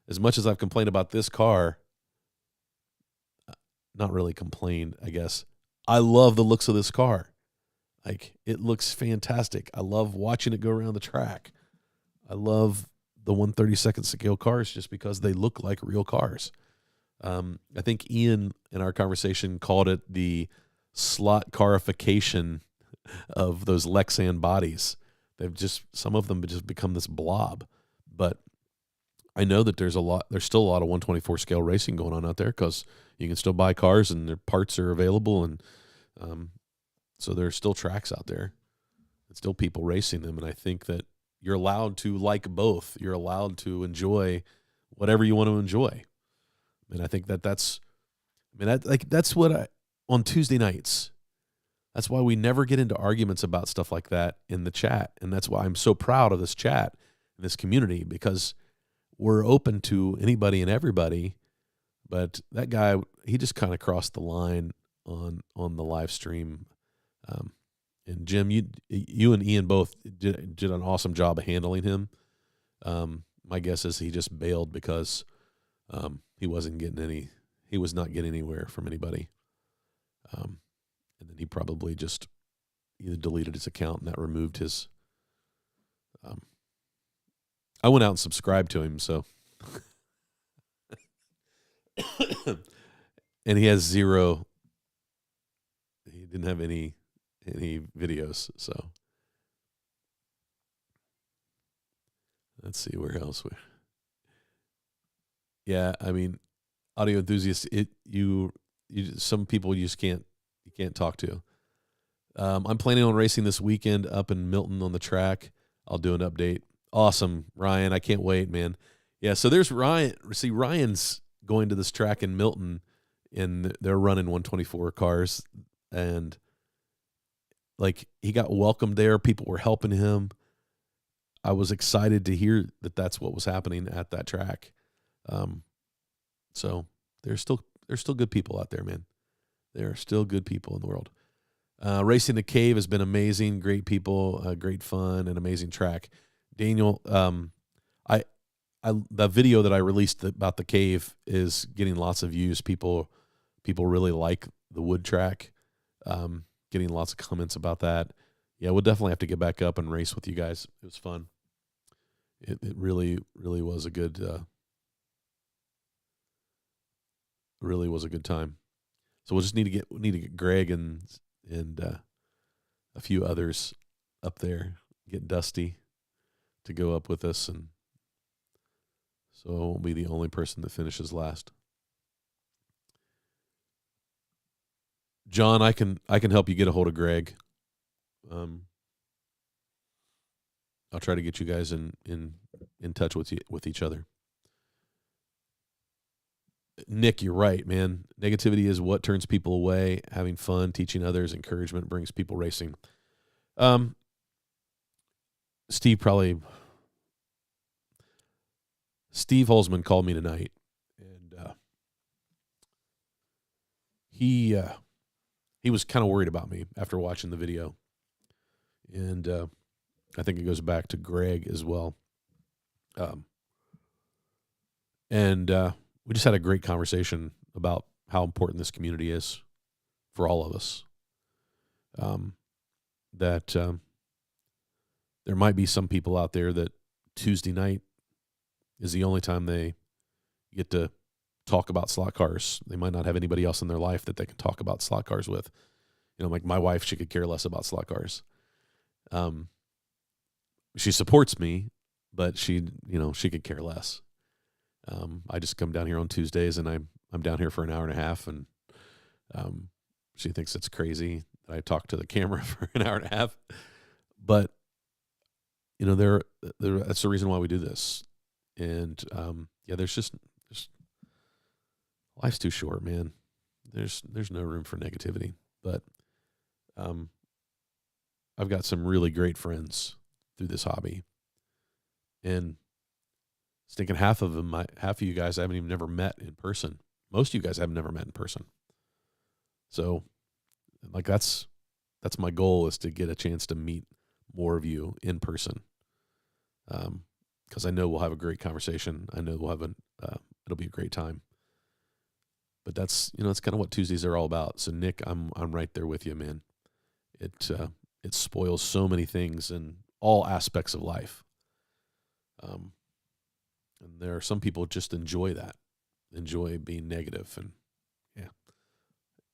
as much as I've complained about this car, not really complained, I guess, I love the looks of this car. Like, it looks fantastic. I love watching it go around the track. I love the 1/32 scale cars just because they look like real cars. I think Ian in our conversation called it the slot carification of those Lexan bodies. Some of them have just become this blob. But I know that there's still a lot of 124 scale racing going on out there because you can still buy cars and their parts are available. And so there's still tracks out there and still people racing them. And I think that you're allowed to like both. You're allowed to enjoy whatever you want to enjoy. And I think that's what on Tuesday nights, that's why we never get into arguments about stuff like that in the chat. And that's why I'm so proud of this chat and this community, because we're open to anybody and everybody. But that guy, he just kind of crossed the line on the live stream. And Jim, you and Ian both did an awesome job of handling him. My guess is he just bailed because he was not getting anywhere from anybody. And then he probably just either deleted his account and that removed his. I went out and subscribed to him, so. And he has zero. He didn't have any any videos. So let's see where else we. Yeah, I mean, audio enthusiasts. You some people you can't talk to. I'm planning on racing this weekend up in Milton on the track. I'll do an update. Awesome, Ryan. I can't wait, man. Yeah, so there's Ryan. See, Ryan's going to this track in Milton, and they're running 124 cars, and like he got welcomed there. People were helping him. I was excited to hear that that's what was happening at that track. So there's still good people out there, man. There are still good people in the world. Racing the Cave has been amazing. Great people, great fun, and amazing track. Daniel, the video that I released about the cave is getting lots of views. People really like the wood track. Getting lots of comments about that. Yeah, we'll definitely have to get back up and race with you guys. It was fun. It really was a good time. So we'll just need to get Greg and a few others up there. Get Dusty to go up with us, and so I won't be the only person that finishes last. John, I can help you get a hold of Greg. I'll try to get you guys in touch with each other. Nick, you're right, man. Negativity is what turns people away. Having fun, teaching others, encouragement brings people racing. Steve Holzman called me tonight, and he was kind of worried about me after watching the video, and I think it goes back to Greg as well. And we just had a great conversation about how important this community is for all of us. That there might be some people out there that Tuesday night is the only time they get to talk about slot cars. They might not have anybody else in their life that they can talk about slot cars with. You know, like my wife, she could care less about slot cars. She supports me, but she could care less. I just come down here on Tuesdays, and I'm down here for an hour and a half, and she thinks it's crazy that I talk to the camera for an hour and a half. But you know, that's the reason why we do this. And there's life's too short, man. There's no room for negativity. But I've got some really great friends through this hobby, and I was thinking half of you guys I haven't even never met in person. Most of you guys I've never met in person. So, like that's my goal, is to get a chance to meet more of you in person. Because I know we'll have a great conversation. I know we'll have it'll be a great time. But that's it's kind of what Tuesdays are all about. So Nick, I'm right there with you, man. It spoils so many things in all aspects of life. And there are some people just enjoy being negative, and yeah,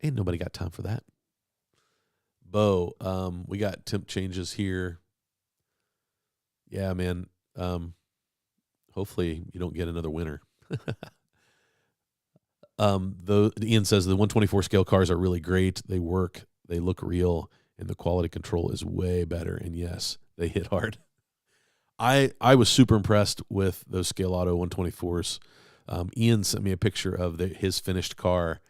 ain't nobody got time for that. Bo, we got temp changes here. Yeah, man. Hopefully you don't get another winter. Ian says the 124 scale cars are really great. They work, they look real, and the quality control is way better. And yes, they hit hard. I was super impressed with those ScaleAuto 124s. Ian sent me a picture of his finished car,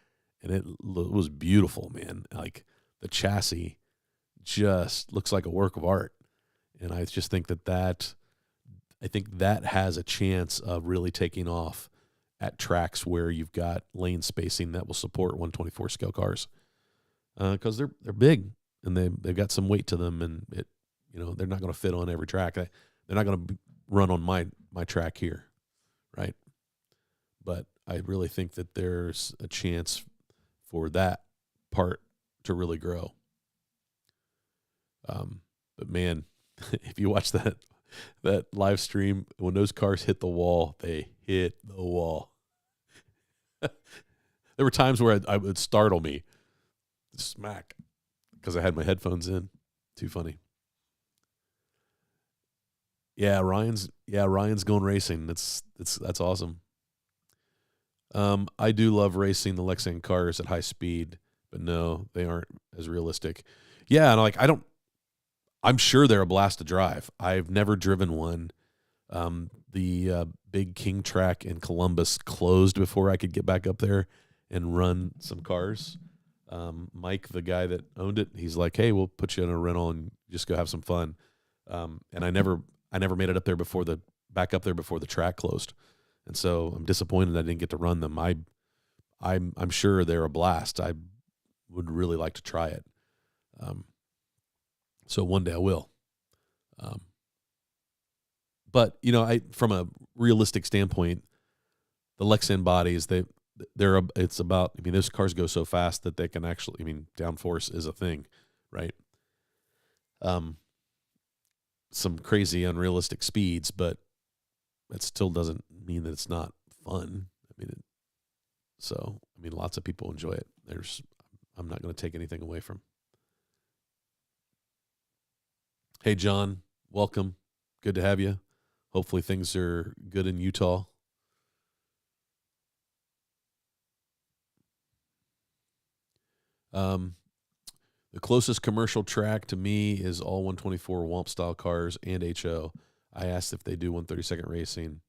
and it was beautiful, man. Like the chassis just looks like a work of art. And I just think that has a chance of really taking off at tracks where you've got lane spacing that will support 124 scale cars. Because they're big, and they've got some weight to them, and they're not going to fit on every track. They're not going to run on my track here, right? But I really think that there's a chance for that part to really grow. But man, if you watch that live stream, when those cars hit the wall, they hit the wall. There were times where I would startle me, smack, because I had my headphones in. Too funny. Yeah, Ryan's going racing. That's awesome. I do love racing the Lexan cars at high speed, but no, they aren't as realistic. Yeah, and like I'm sure they're a blast to drive. I've never driven one. The Big King track in Columbus closed before I could get back up there and run some cars. Mike, the guy that owned it, he's like, "Hey, we'll put you in a rental and just go have some fun." And I never made it up there before the track closed, and so I'm disappointed I didn't get to run them. I'm sure they're a blast. I would really like to try it. So one day I will. But from a realistic standpoint, the Lexan bodies, it's about, those cars go so fast that they can actually, downforce is a thing, right? Some crazy unrealistic speeds, but that still doesn't mean that it's not fun. Lots of people enjoy it. I'm not going to take anything away from. Hey, John, welcome. Good to have you. Hopefully things are good in Utah. The closest commercial track to me is all 124 Womp style cars and HO. I asked if they do 132nd racing,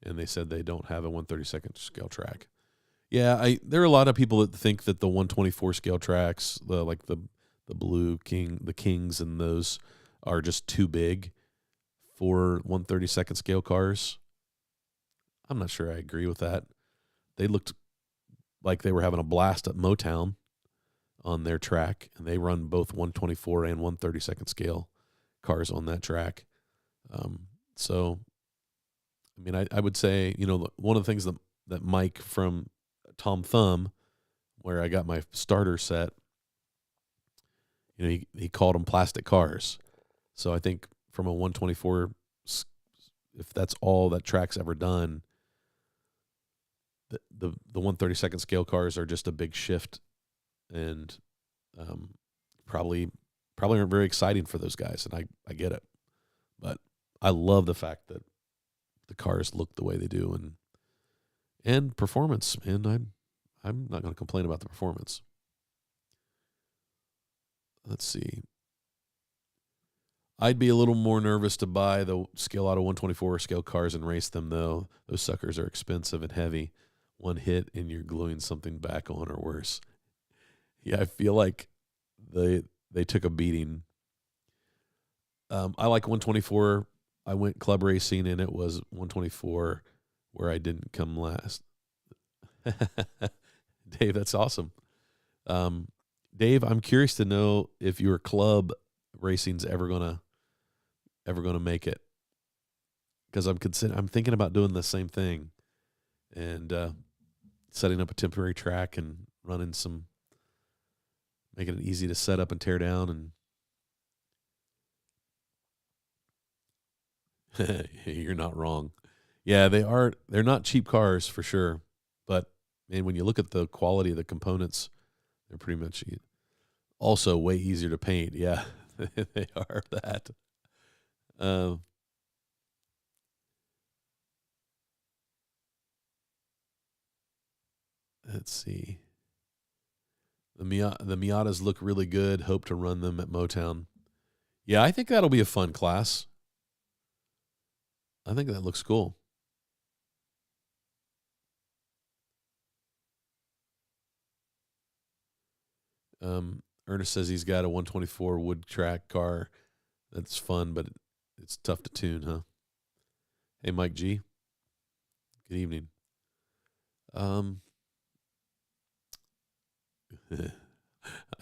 and they said they don't have a 132nd scale track. Yeah, there are a lot of people that think that the 124 scale tracks, the Blue King, the Kings, and those are just too big for 132nd scale cars. I'm not sure I agree with that. They looked like they were having a blast at Motown on their track, and they run both 124 and 132nd scale cars on that track. I would say, one of the things that Mike from Tom Thumb, where I got my starter set, he called them plastic cars. So I think from a 124, if that's all that track's ever done, the 132nd scale cars are just a big shift, and probably aren't very exciting for those guys, and I get it. But I love the fact that the cars look the way they do, and performance, and I'm not going to complain about the performance. Let's see. I'd be a little more nervous to buy the ScaleAuto 124 scale cars and race them, though. Those suckers are expensive and heavy. One hit and you're gluing something back on or worse. Yeah, I feel like they took a beating. I like 124. I went club racing, and it was 124 where I didn't come last. Dave, that's awesome. Dave, I'm curious to know if your club racing's ever gonna make it, because I'm thinking about doing the same thing, and setting up a temporary track and running making it easy to set up and tear down. And you're not wrong. Yeah, they're not cheap cars for sure, but man, when you look at the quality of the components, they're pretty much also way easier to paint. Yeah, they are that. Let's see. The Miatas look really good. Hope to run them at Motown. Yeah, I think that'll be a fun class. I think that looks cool. Ernest says he's got a 124 wood track car. That's fun, but it's tough to tune, huh? Hey, Mike G. Good evening. I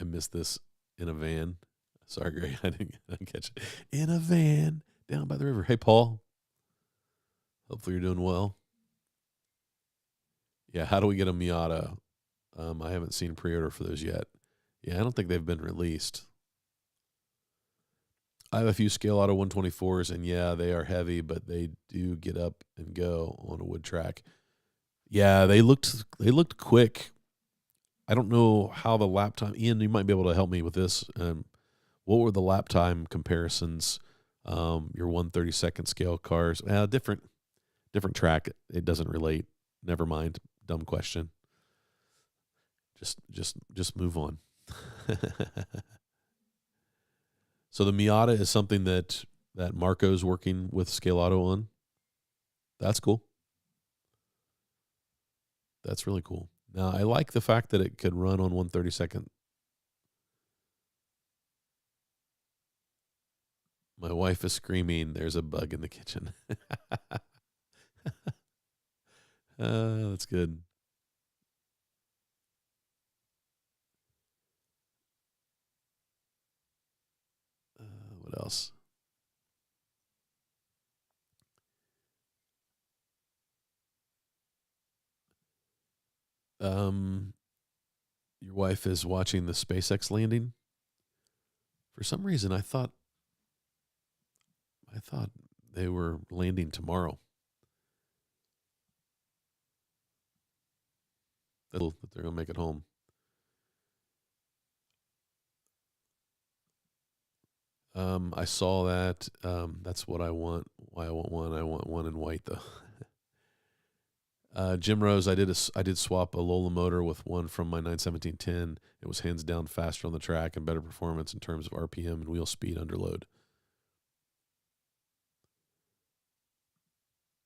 missed this in a van. Sorry, Greg. I didn't catch it. In a van down by the river. Hey, Paul. Hopefully you're doing well. Yeah, how do we get a Miata? I haven't seen pre-order for those yet. Yeah, I don't think they've been released. I have a few ScaleAuto 124s, and yeah, they are heavy, but they do get up and go on a wood track. Yeah, they looked quick. I don't know how the lap time. Ian, you might be able to help me with this. What were the lap time comparisons? Your 1/32 scale cars, different track. It doesn't relate. Never mind. Dumb question. Just move on. So the Miata is something that Marco's working with ScaleAuto on. That's cool. That's really cool. Now I like the fact that it could run on 1/32. My wife is screaming, "There's a bug in the kitchen." That's good. What else? Your wife is watching the SpaceX landing. For some reason, I thought they were landing tomorrow. That they're gonna make it home. I saw that. That's what I want. Why I want one. I want one in white though. Jim Rose, I did swap a Lola motor with one from my 91710. It was hands down faster on the track and better performance in terms of RPM and wheel speed under load.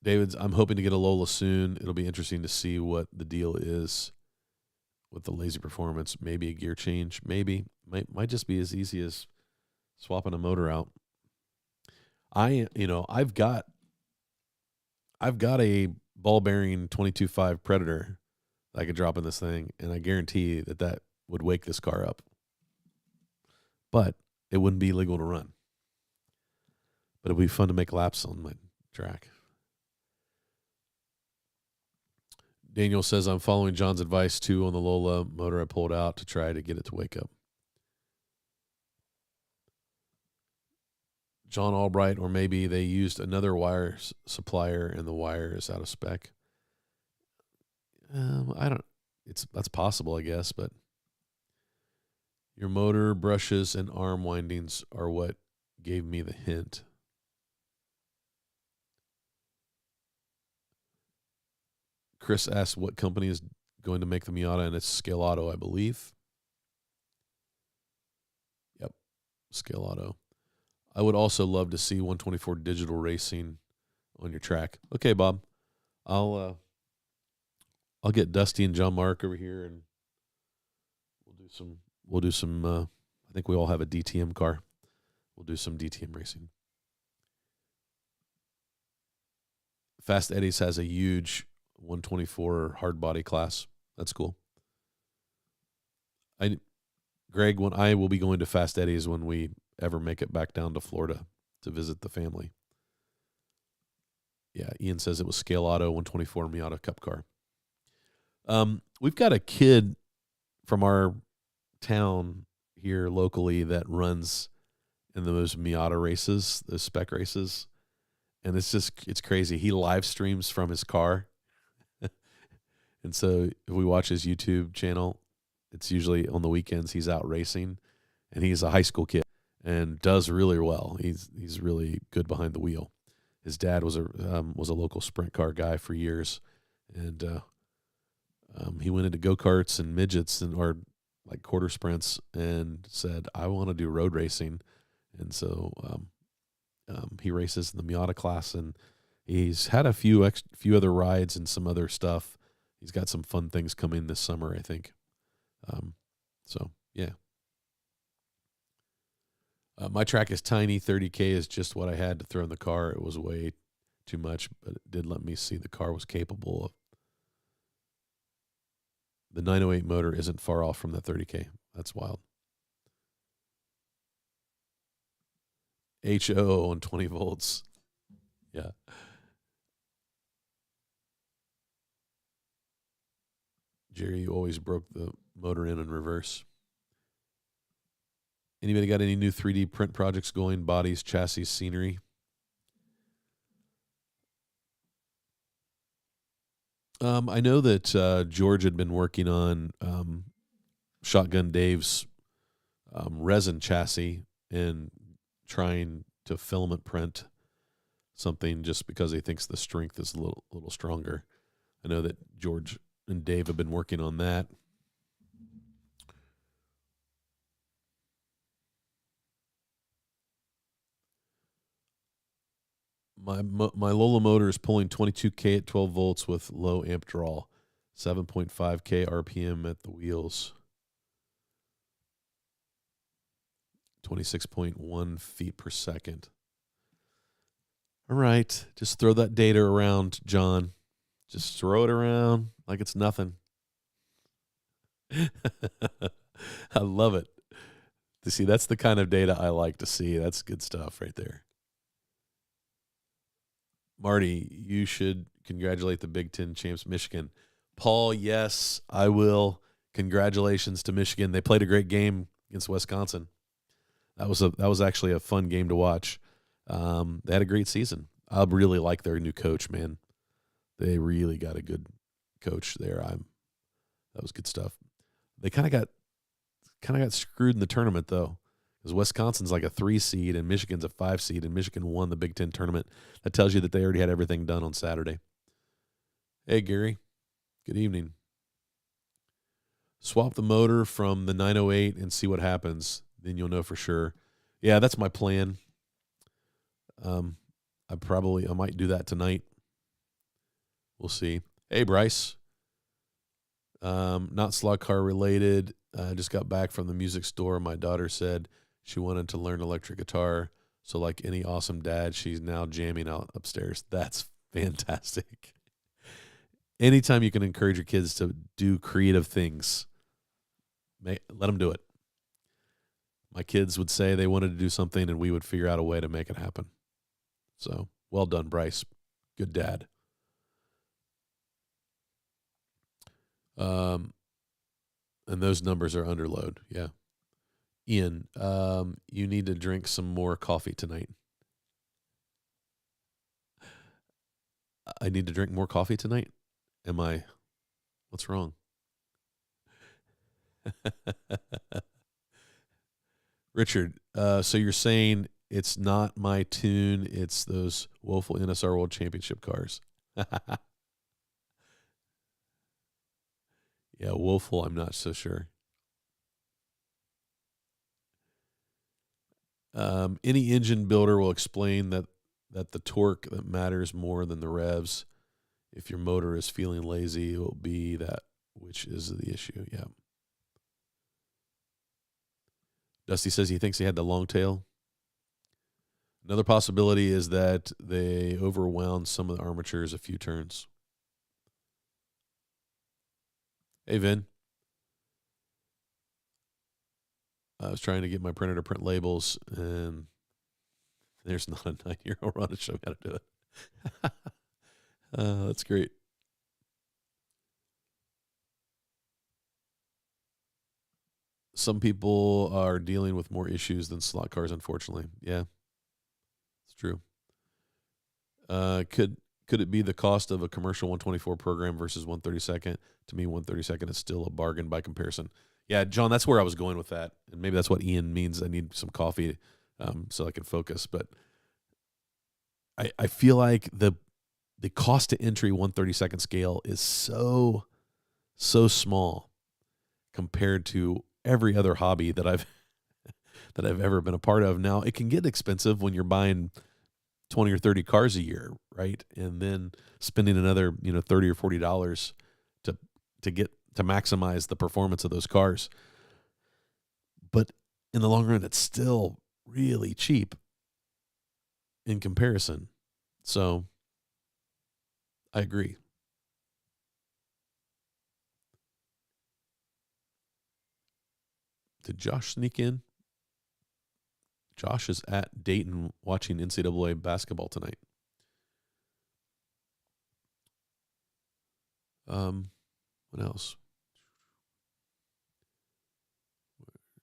David's, I'm hoping to get a Lola soon. It'll be interesting to see what the deal is with the lazy performance. Maybe a gear change. Maybe might just be as easy as swapping a motor out. I've got a ball bearing 22.5 Predator that I could drop in this thing, and I guarantee that would wake this car up. But it wouldn't be legal to run. But it'd be fun to make laps on my track. Daniel says, I'm following John's advice too on the Lola motor I pulled out to try to get it to wake up. John Albright, or maybe they used another wire supplier and the wire is out of spec. I don't. That's possible, I guess. But your motor brushes and arm windings are what gave me the hint. Chris asked what company is going to make the Miata, and it's ScaleAuto, I believe. Yep, ScaleAuto. I would also love to see 124 digital racing on your track. Okay, Bob. I'll get Dusty and John Mark over here, and we'll do some. I think we all have a DTM car. We'll do some DTM racing. Fast Eddie's has a huge 124 hard body class. That's cool. Greg, when I will be going to Fast Eddie's when we ever make it back down to Florida to visit the family. Yeah, Ian says it was ScaleAuto 124 Miata Cup car. We've got a kid from our town here locally that runs in those Miata races, those spec races, and it's crazy. He live streams from his car, and so if we watch his YouTube channel, it's usually on the weekends he's out racing, and he's a high school kid and does really well. He's really good behind the wheel. His dad was a local sprint car guy for years, and he went into go-karts and midgets or like quarter sprints and said, I want to do road racing. And so he races in the Miata class, and he's had a few other rides and some other stuff. He's got some fun things coming this summer, I think. So, yeah. My track is tiny. 30K is just what I had to throw in the car. It was way too much, but it did let me see the car was capable of. The 908 motor isn't far off from the 30K. That's wild. HO on 20 volts. Yeah. Jerry, you always broke the motor in reverse. Anybody got any new 3D print projects going? Bodies, chassis, scenery? I know that George had been working on Shotgun Dave's resin chassis and trying to filament print something just because he thinks the strength is a little stronger. I know that George and Dave have been working on that. My Lola motor is pulling 22K at 12 volts with low amp draw, 7.5K RPM at the wheels, 26.1 feet per second. All right, just throw that data around, John. Just throw it around like it's nothing. I love it. To see, that's the kind of data I like to see. That's good stuff right there. Marty, you should congratulate the Big Ten champs, Michigan. Paul, yes, I will. Congratulations to Michigan. They played a great game against Wisconsin. That was actually a fun game to watch. They had a great season. I really like their new coach, man. They really got a good coach there. That was good stuff. They kind of got screwed in the tournament though, because Wisconsin's like a 3 seed and Michigan's a 5 seed, and Michigan won the Big Ten tournament. That tells you that they already had everything done on Saturday. Hey Gary, good evening. Swap the motor from the 908 and see what happens. Then you'll know for sure. Yeah, that's my plan. I might do that tonight. We'll see. Hey, Bryce. Not slot car related. I just got back from the music store. My daughter said she wanted to learn electric guitar. So like any awesome dad, she's now jamming out upstairs. That's fantastic. Anytime you can encourage your kids to do creative things, let them do it. My kids would say they wanted to do something, and we would figure out a way to make it happen. So, well done, Bryce. Good dad. And those numbers are underload. Yeah. Ian, you need to drink some more coffee tonight. I need to drink more coffee tonight? What's wrong? Richard, so you're saying it's not my tune, it's those woeful NSR World Championship cars. Yeah, woeful, I'm not so sure. Any engine builder will explain that the torque that matters more than the revs. If your motor is feeling lazy, it will be that which is the issue. Yeah. Dusty says he thinks he had the long tail. Another possibility is that they overwound some of the armatures a few turns. Hey, Vin. I was trying to get my printer to print labels, and there's not a 9-year-old on to show me how to do it. That's great. Some people are dealing with more issues than slot cars, unfortunately. Yeah, it's true. Could it be the cost of a commercial 124 program versus 132nd? To me, 132nd is still a bargain by comparison. Yeah, John, that's where I was going with that. And maybe that's what Ian means. I need some coffee so I can focus. But I feel like the cost to entry 132nd scale is so small compared to every other hobby that I've ever been a part of. Now, it can get expensive when you're buying 20 or 30 cars a year, right? And then spending another, $30 or $40 to maximize the performance of those cars. But in the long run, it's still really cheap in comparison. So I agree. Did Josh sneak in? Josh is at Dayton watching NCAA basketball tonight. What else?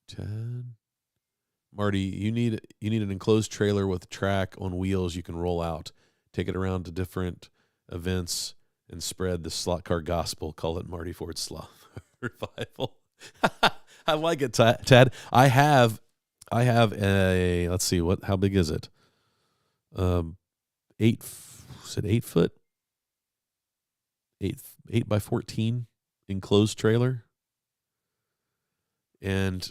10. Marty, you need an enclosed trailer with track on wheels you can roll out. Take it around to different events and spread the slot car gospel. Call it Marty Ford's Slot Revival. I like it, Tad. I have a, let's see, how big is it? 8, is it 8 foot? 8 by 14 enclosed trailer. And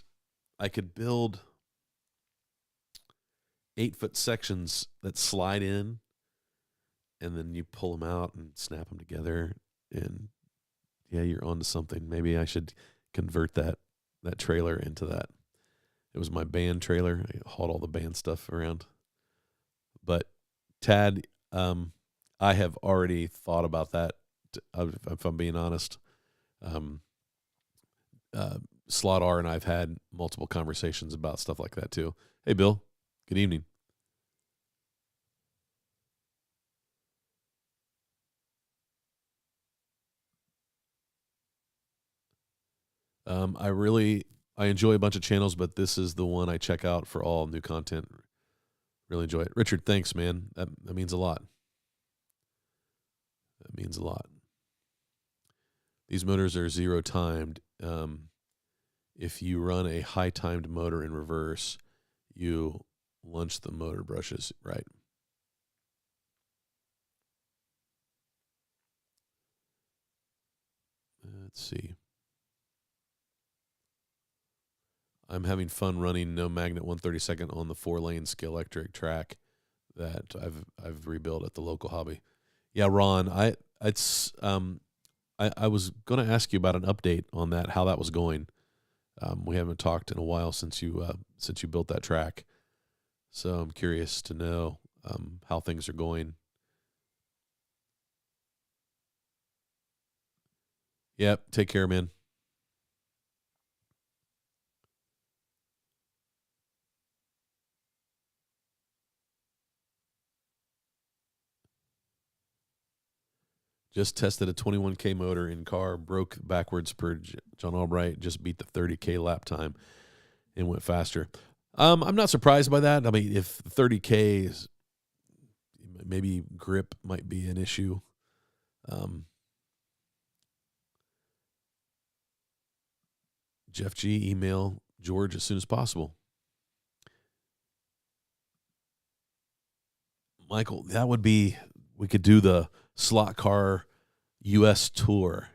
I could build 8-foot sections that slide in, and then you pull them out and snap them together. And yeah, you're onto something. Maybe I should convert that trailer into that. It was my band trailer. I hauled all the band stuff around. But Tad, I have already thought about that. If I'm being honest, Slot R and I've had multiple conversations about stuff like that too. Hey, Bill. Good evening. I enjoy a bunch of channels, but this is the one I check out for all new content. Really enjoy it. Richard, thanks, man. That means a lot. That means a lot. These motors are 0 timed. If you run a high timed motor in reverse, you launch the motor brushes, right? Let's see. I'm having fun running no magnet 132nd on the 4-lane ScaleAuto track that I've rebuilt at the local hobby. Yeah, Ron, I was going to ask you about an update on that, how that was going. We haven't talked in a while since you built that track, so I'm curious to know how things are going. Yep, take care, man. Just tested a 21K motor in car, broke backwards per John Albright, just beat the 30K lap time and went faster. I'm not surprised by that. I mean, if 30K is, maybe grip might be an issue. Jeff G, email George as soon as possible. Michael, we could do the slot car U.S. tour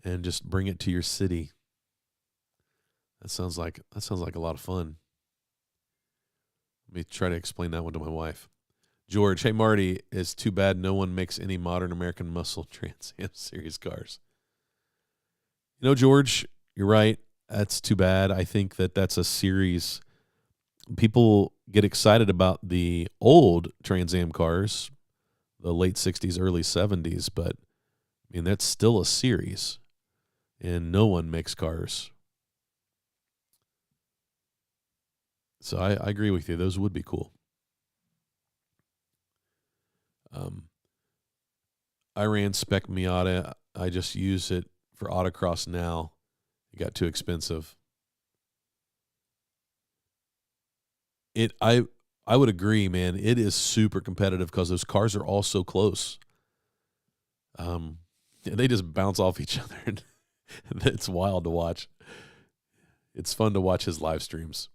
and just bring it to your city. That sounds like a lot of fun. Let me try to explain that one to my wife. George, hey Marty, it's too bad no one makes any modern American muscle Trans Am series cars. You know, George, you're right. That's too bad. I think that's a series. People get excited about the old Trans Am cars, the late 60s, early 70s, but I mean, that's still a series, and no one makes cars. So I agree with you. Those would be cool. I ran Spec Miata. I just use it for autocross now. It got too expensive. I would agree, man. It is super competitive because those cars are all so close. They just bounce off each other. And it's wild to watch. It's fun to watch his live streams.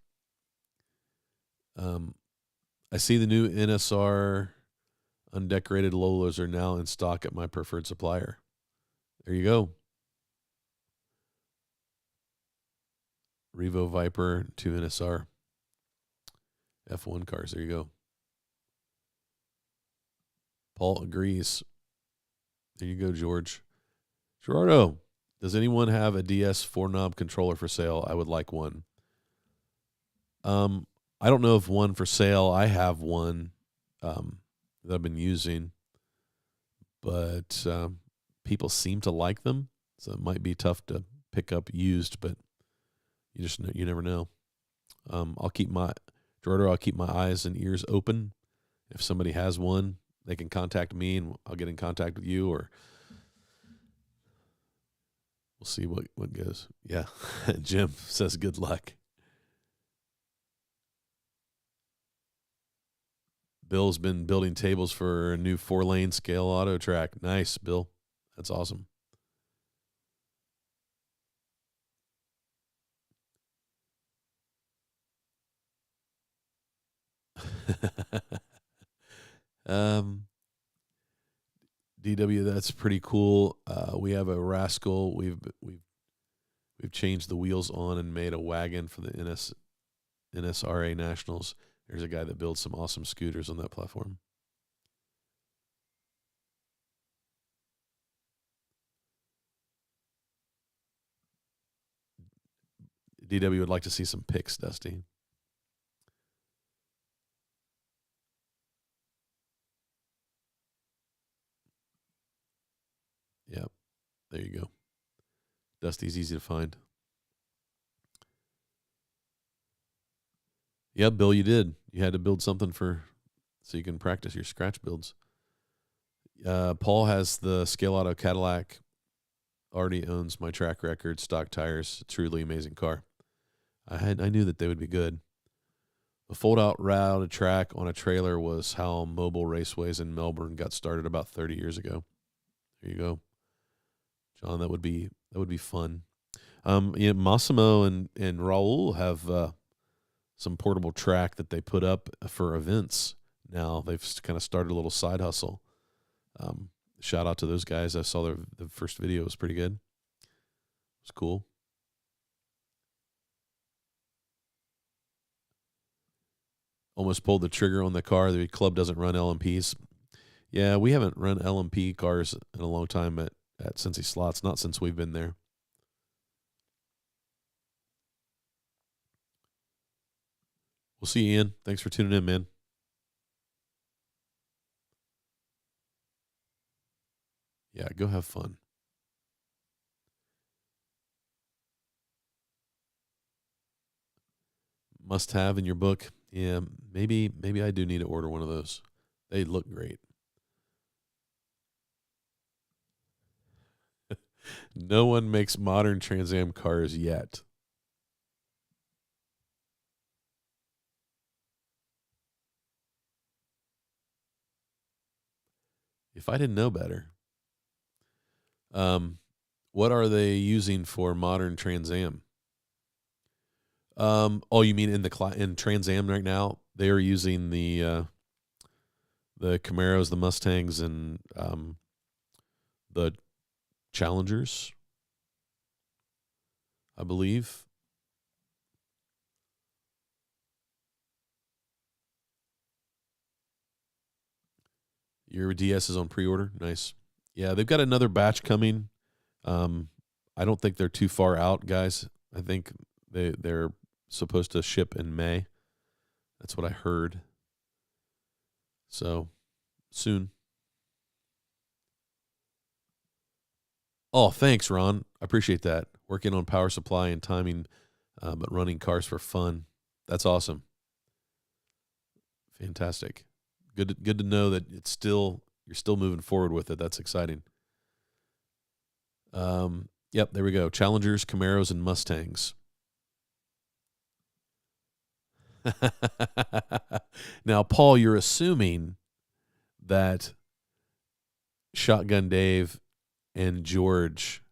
I see the new NSR undecorated Lolas are now in stock at my preferred supplier. There you go. Revo Viper, 2 NSR. F1 cars. There you go. Paul agrees. There you go, George. Gerardo, does anyone have a DS 4-knob controller for sale? I would like one. I don't know of one for sale. I have one that I've been using, but people seem to like them, so it might be tough to pick up used, but you never know. I'll keep my eyes and ears open. If somebody has one, they can contact me, and I'll get in contact with you, or we'll see what goes. Yeah, Jim says good luck. Bill's been building tables for a new 4-lane ScaleAuto track. Nice, Bill. That's awesome. um, DW, that's pretty cool. We have a Rascal. We've changed the wheels on and made a wagon for the NSRA Nationals. There's a guy that builds some awesome scooters on that platform. DW would like to see some pics, Dusty. Yep. There you go. Dusty's easy to find. Yeah, Bill, you did. You had to build something so you can practice your scratch builds. Paul has the ScaleAuto Cadillac. Already owns my track record, stock tires. Truly amazing car. I knew that they would be good. The fold-out route track on a trailer was how mobile raceways in Melbourne got started about 30 years ago. There you go, John. That would be fun. Massimo and Raul have some portable track that they put up for events. Now they've kind of started a little side hustle. Shout out to those guys. I saw the first video. It was pretty good. It was cool. Almost pulled the trigger on the car. The club doesn't run LMPs. Yeah, we haven't run LMP cars in a long time at Cincy Slots, not since we've been there. We'll see you, Ian. Thanks for tuning in, man. Yeah, go have fun. Must have in your book. Yeah, maybe I do need to order one of those. They look great. No one makes modern Trans Am cars yet. If I didn't know better. What are they using for modern Trans Am? Oh, you mean in Trans Am right now? They are using the Camaros, the Mustangs, and the Challengers, I believe. Your DS is on pre-order. Nice. Yeah, they've got another batch coming. I don't think they're too far out, guys. I think they're supposed to ship in May. That's what I heard. So, soon. Oh, thanks, Ron. I appreciate that. Working on power supply and timing, but running cars for fun. That's awesome. Fantastic. Good to know that you're still moving forward with it. That's exciting. Yep, there we go. Challengers, Camaros, and Mustangs. Now, Paul, you're assuming that Shotgun Dave and George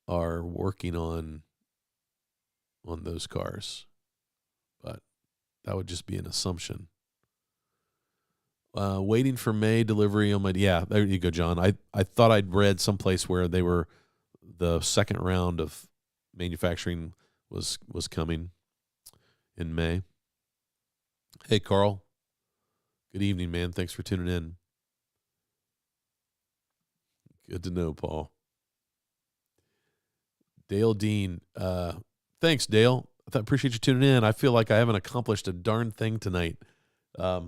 are working on those cars, but that would just be an assumption. Waiting for May delivery on my... Yeah, there you go, John. I thought I'd read someplace where they were... The second round of manufacturing was coming in May. Hey, Carl. Good evening, man. Thanks for tuning in. Good to know, Paul. Dale Dean. Thanks, Dale. I appreciate you tuning in. I feel like I haven't accomplished a darn thing tonight. I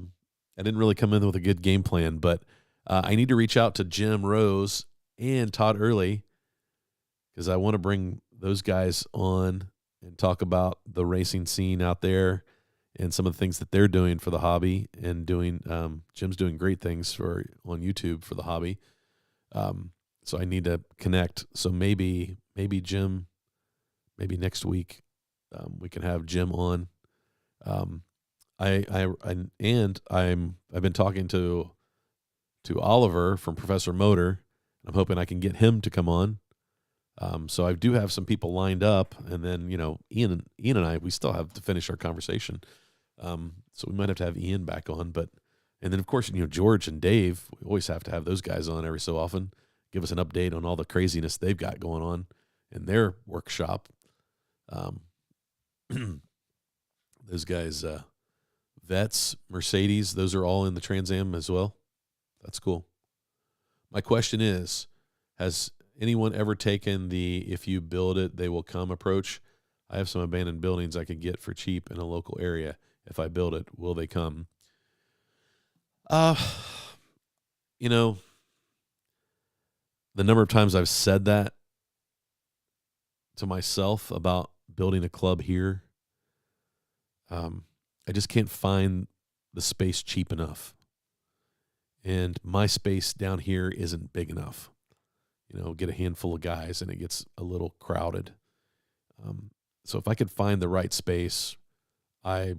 didn't really come in with a good game plan, but I need to reach out to Jim Rose and Todd Early because I want to bring those guys on and talk about the racing scene out there and some of the things that they're doing for the hobby and doing. Jim's doing great things on YouTube for the hobby. So I need to connect. So maybe Jim, maybe next week we can have Jim on. I've been talking to Oliver from Professor Motor. I'm hoping I can get him to come on. So I do have some people lined up, and then Ian and I, we still have to finish our conversation. So we might have to have Ian back on, and then of course, George and Dave, we always have to have those guys on every so often, give us an update on all the craziness they've got going on in their workshop. Those guys, Vets, Mercedes, those are all in the Trans Am as well. That's cool. My question is, has anyone ever taken the if you build it, they will come approach? I have some abandoned buildings I could get for cheap in a local area. If I build it, will they come? You know, the number of times I've said that to myself about building a club here, I just can't find the space cheap enough. And my space down here isn't big enough. Get a handful of guys and it gets a little crowded. So if I could find the right space, I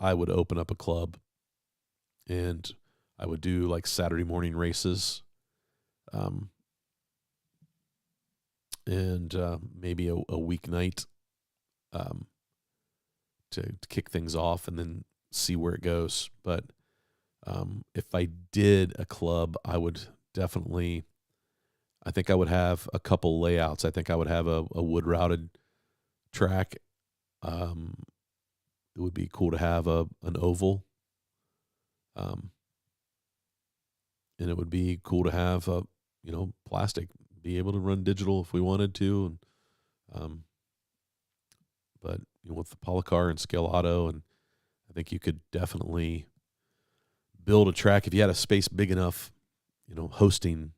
would open up a club and I would do like Saturday morning races, and maybe a weeknight to kick things off and then see where it goes. But if I did a club, I would definitely, I think I would have a couple layouts. I think I would have a wood routed track. It would be cool to have an oval. And it would be cool to have plastic, be able to run digital if we wanted to. And, but with the Polycar and ScaleAuto, and I think you could definitely build a track if you had a space big enough, hosting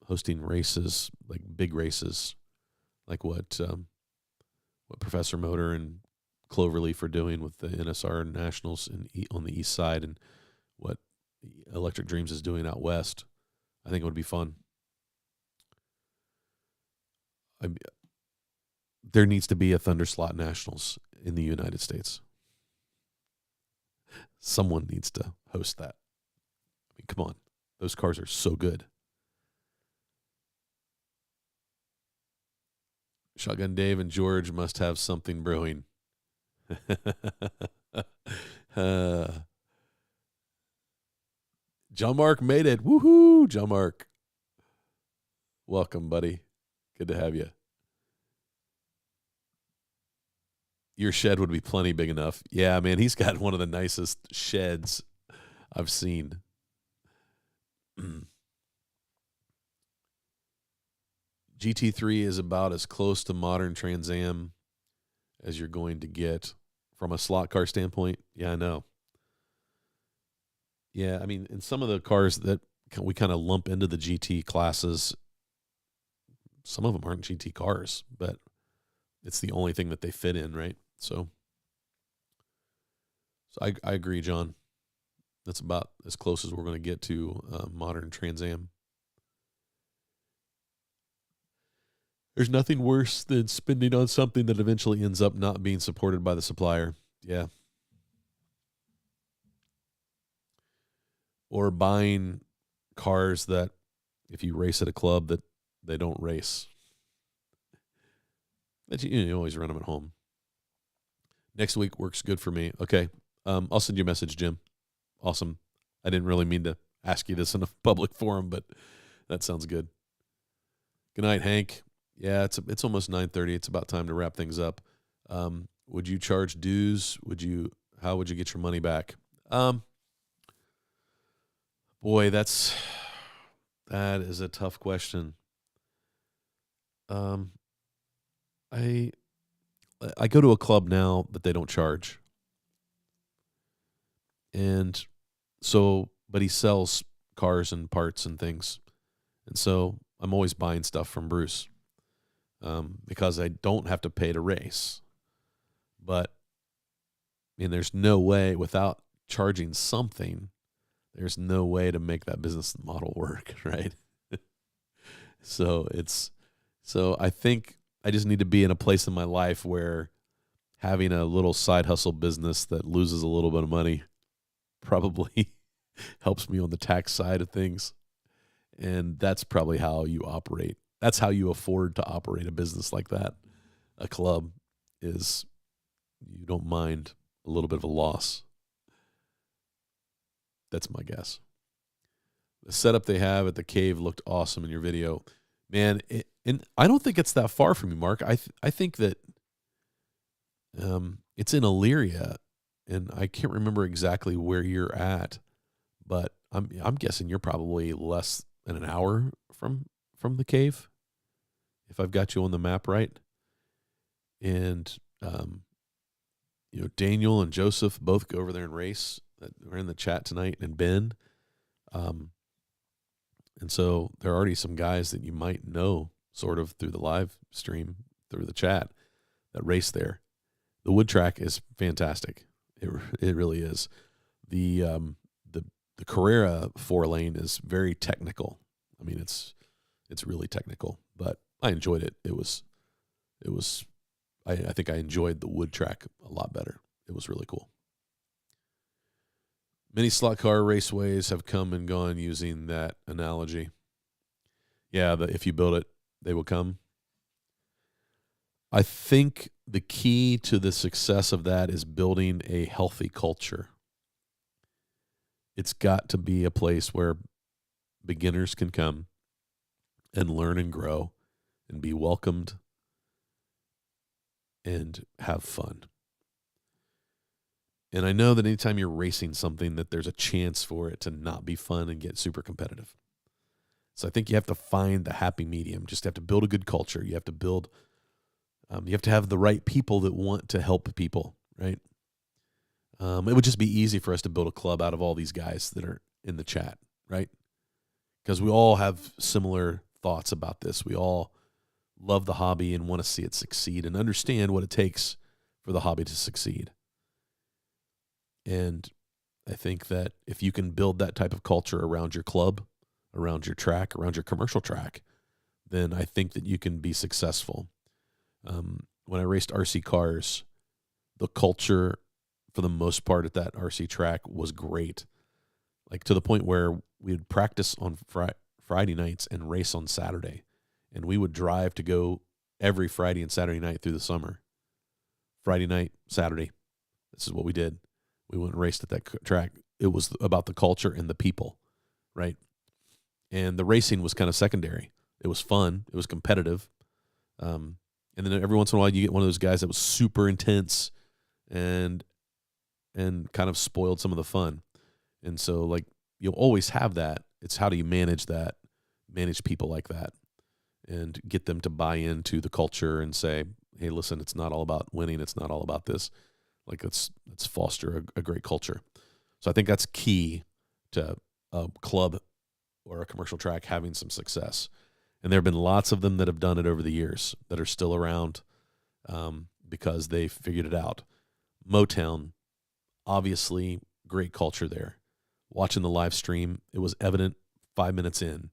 races, like big races, like what Professor Motor and Cloverleaf are doing with the NSR Nationals on the east side, and what Electric Dreams is doing out west. I think it would be fun. There needs to be a Thunderslot Nationals in the United States. Someone needs to host that. I mean, come on. Those cars are so good. Shotgun Dave and George must have something brewing. John Mark made it. Woohoo, John Mark. Welcome, buddy. Good to have you. Your shed would be plenty big enough. Yeah, man, he's got one of the nicest sheds I've seen. GT3 is about as close to modern Trans Am as you're going to get from a slot car standpoint. Yeah, I know. Yeah, I mean, and some of the cars that we kind of lump into the GT classes, some of them aren't GT cars, but it's the only thing that they fit in, right? So I agree, John. That's about as close as we're going to get to modern Trans Am. There's nothing worse than spending on something that eventually ends up not being supported by the supplier. Yeah. Or buying cars that, if you race at a club, that they don't race. But you always run them at home. Next week works good for me. Okay. I'll send you a message, Jim. Awesome. I didn't really mean to ask you this in a public forum, but that sounds good. Good night, Hank. Yeah, it's almost 9:30. It's about time to wrap things up. Would you charge dues? How would you get your money back? Boy, that is a tough question. I go to a club now that they don't charge. And so, but he sells cars and parts and things. And so I'm always buying stuff from Bruce. Because I don't have to pay to race. But I mean, there's no way without charging something, there's no way to make that business model work, right? So I think I just need to be in a place in my life where having a little side hustle business that loses a little bit of money probably helps me on the tax side of things. And that's probably how you operate. That's how you afford to operate a business like that. A club is, you don't mind a little bit of a loss. That's my guess. The setup they have at the cave looked awesome in your video. Man, and I don't think it's that far from you, Mark. I think that it's in Illyria, and I can't remember exactly where you're at, but I'm guessing you're probably less than an hour from the cave, if I've got you on the map right. And Daniel and Joseph both go over there and race. That are in the chat tonight, and Ben. And so there are already some guys that you might know sort of through the live stream, through the chat, that race there. The wood track is fantastic. It really is. The Carrera 4-lane is very technical. I mean, it's really technical, but I enjoyed it. I think I enjoyed the wood track a lot better. It was really cool. Many slot car raceways have come and gone using that analogy. Yeah, if you build it, they will come. I think the key to the success of that is building a healthy culture. It's got to be a place where beginners can come and learn and grow and be welcomed and have fun. And I know that anytime you're racing something, that there's a chance for it to not be fun and get super competitive. So I think you have to find the happy medium. Just have to build a good culture. You have to build, you have to have the right people that want to help people, right? It would just be easy for us to build a club out of all these guys that are in the chat, right? Because we all have similar thoughts about this. We all love the hobby and want to see it succeed and understand what it takes for the hobby to succeed. And I think that if you can build that type of culture around your club, around your track, around your commercial track, then I think that you can be successful. When I raced RC cars, the culture for the most part at that RC track was great. Like to the point where we would practice on Friday nights and race on Saturday. And we would drive to go every Friday and Saturday night through the summer. Friday night, Saturday. This is what we did. We went and raced at that track. It was about the culture and the people, right? And the racing was kind of secondary. It was fun. It was competitive. And then every once in a while you get one of those guys that was super intense and kind of spoiled some of the fun. And so like you'll always have that. It's how do you manage that, manage people like that, and get them to buy into the culture and say, hey, listen, it's not all about winning. It's not all about this. Like let's foster a great culture. So I think that's key to a club or a commercial track having some success. And there have been lots of them that have done it over the years that are still around because they figured it out. Motown, obviously great culture there. Watching the live stream, it was evident 5 minutes in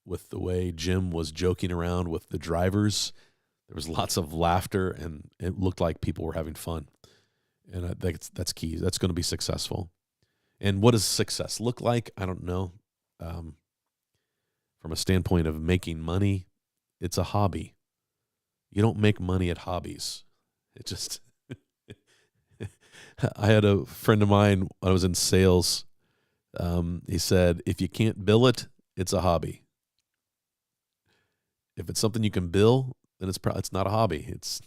with the way Jim was joking around with the drivers. There was lots of laughter, and it looked like people were having fun. And I think that's key. That's going to be successful. And what does success look like? I don't know. From a standpoint of making money, it's a hobby. You don't make money at hobbies. It just... I had a friend of mine when I was in sales. He said, if you can't bill it, it's a hobby. If it's something you can bill, then it's not a hobby. It's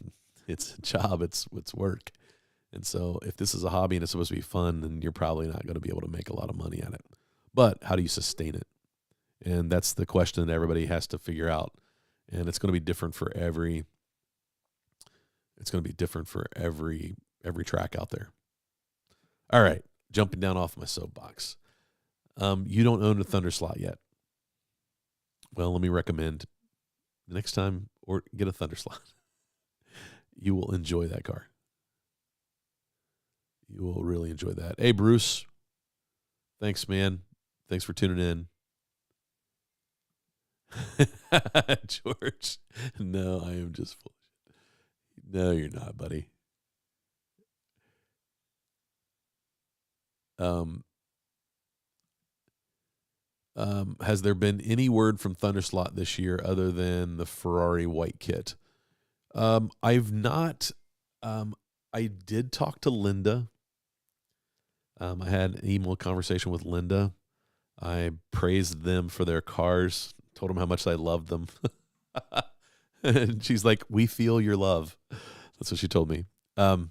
a job. It's work. And so if this is a hobby and it's supposed to be fun, then you're probably not going to be able to make a lot of money at it. But how do you sustain it? And that's the question that everybody has to figure out. And it's going to be different for every track out there. All right, jumping down off my soapbox. You don't own a Thunder Slot yet. Well, let me recommend the next time or get a Thunder Slot. You will enjoy that car. You will really enjoy that. Hey, Bruce. Thanks, man. Thanks for tuning in. George. No, I am just full of shit. No, you're not, buddy. Has there been any word from Thunderslot this year other than the Ferrari white kit? I've not. I did talk to Linda. I had an email conversation with Linda. I praised them for their cars, told them how much I loved them. And she's like, "We feel your love." That's what she told me. Um,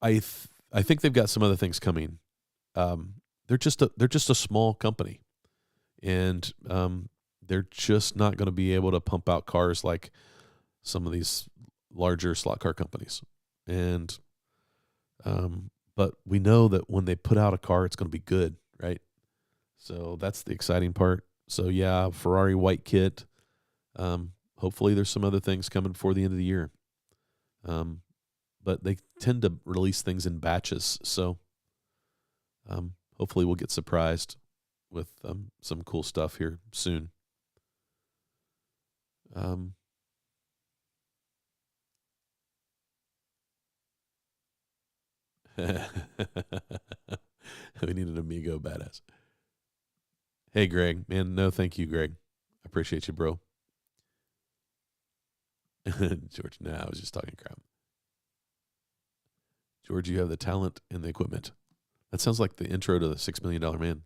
I think they've got some other things coming. They're just a small company, and they're just not going to be able to pump out cars like some of these larger slot car companies. And but we know that when they put out a car, it's going to be good, right? So that's the exciting part. So yeah, Ferrari white kit. Hopefully, there's some other things coming before the end of the year. Um, but they tend to release things in batches, so hopefully we'll get surprised with some cool stuff here soon. Um, we need an Amigo badass. Hey, Greg, man, no, thank you, Greg. I appreciate you, bro. George, nah, I was just talking crap. George, you have the talent and the equipment. That sounds like the intro to the $6 Million Man.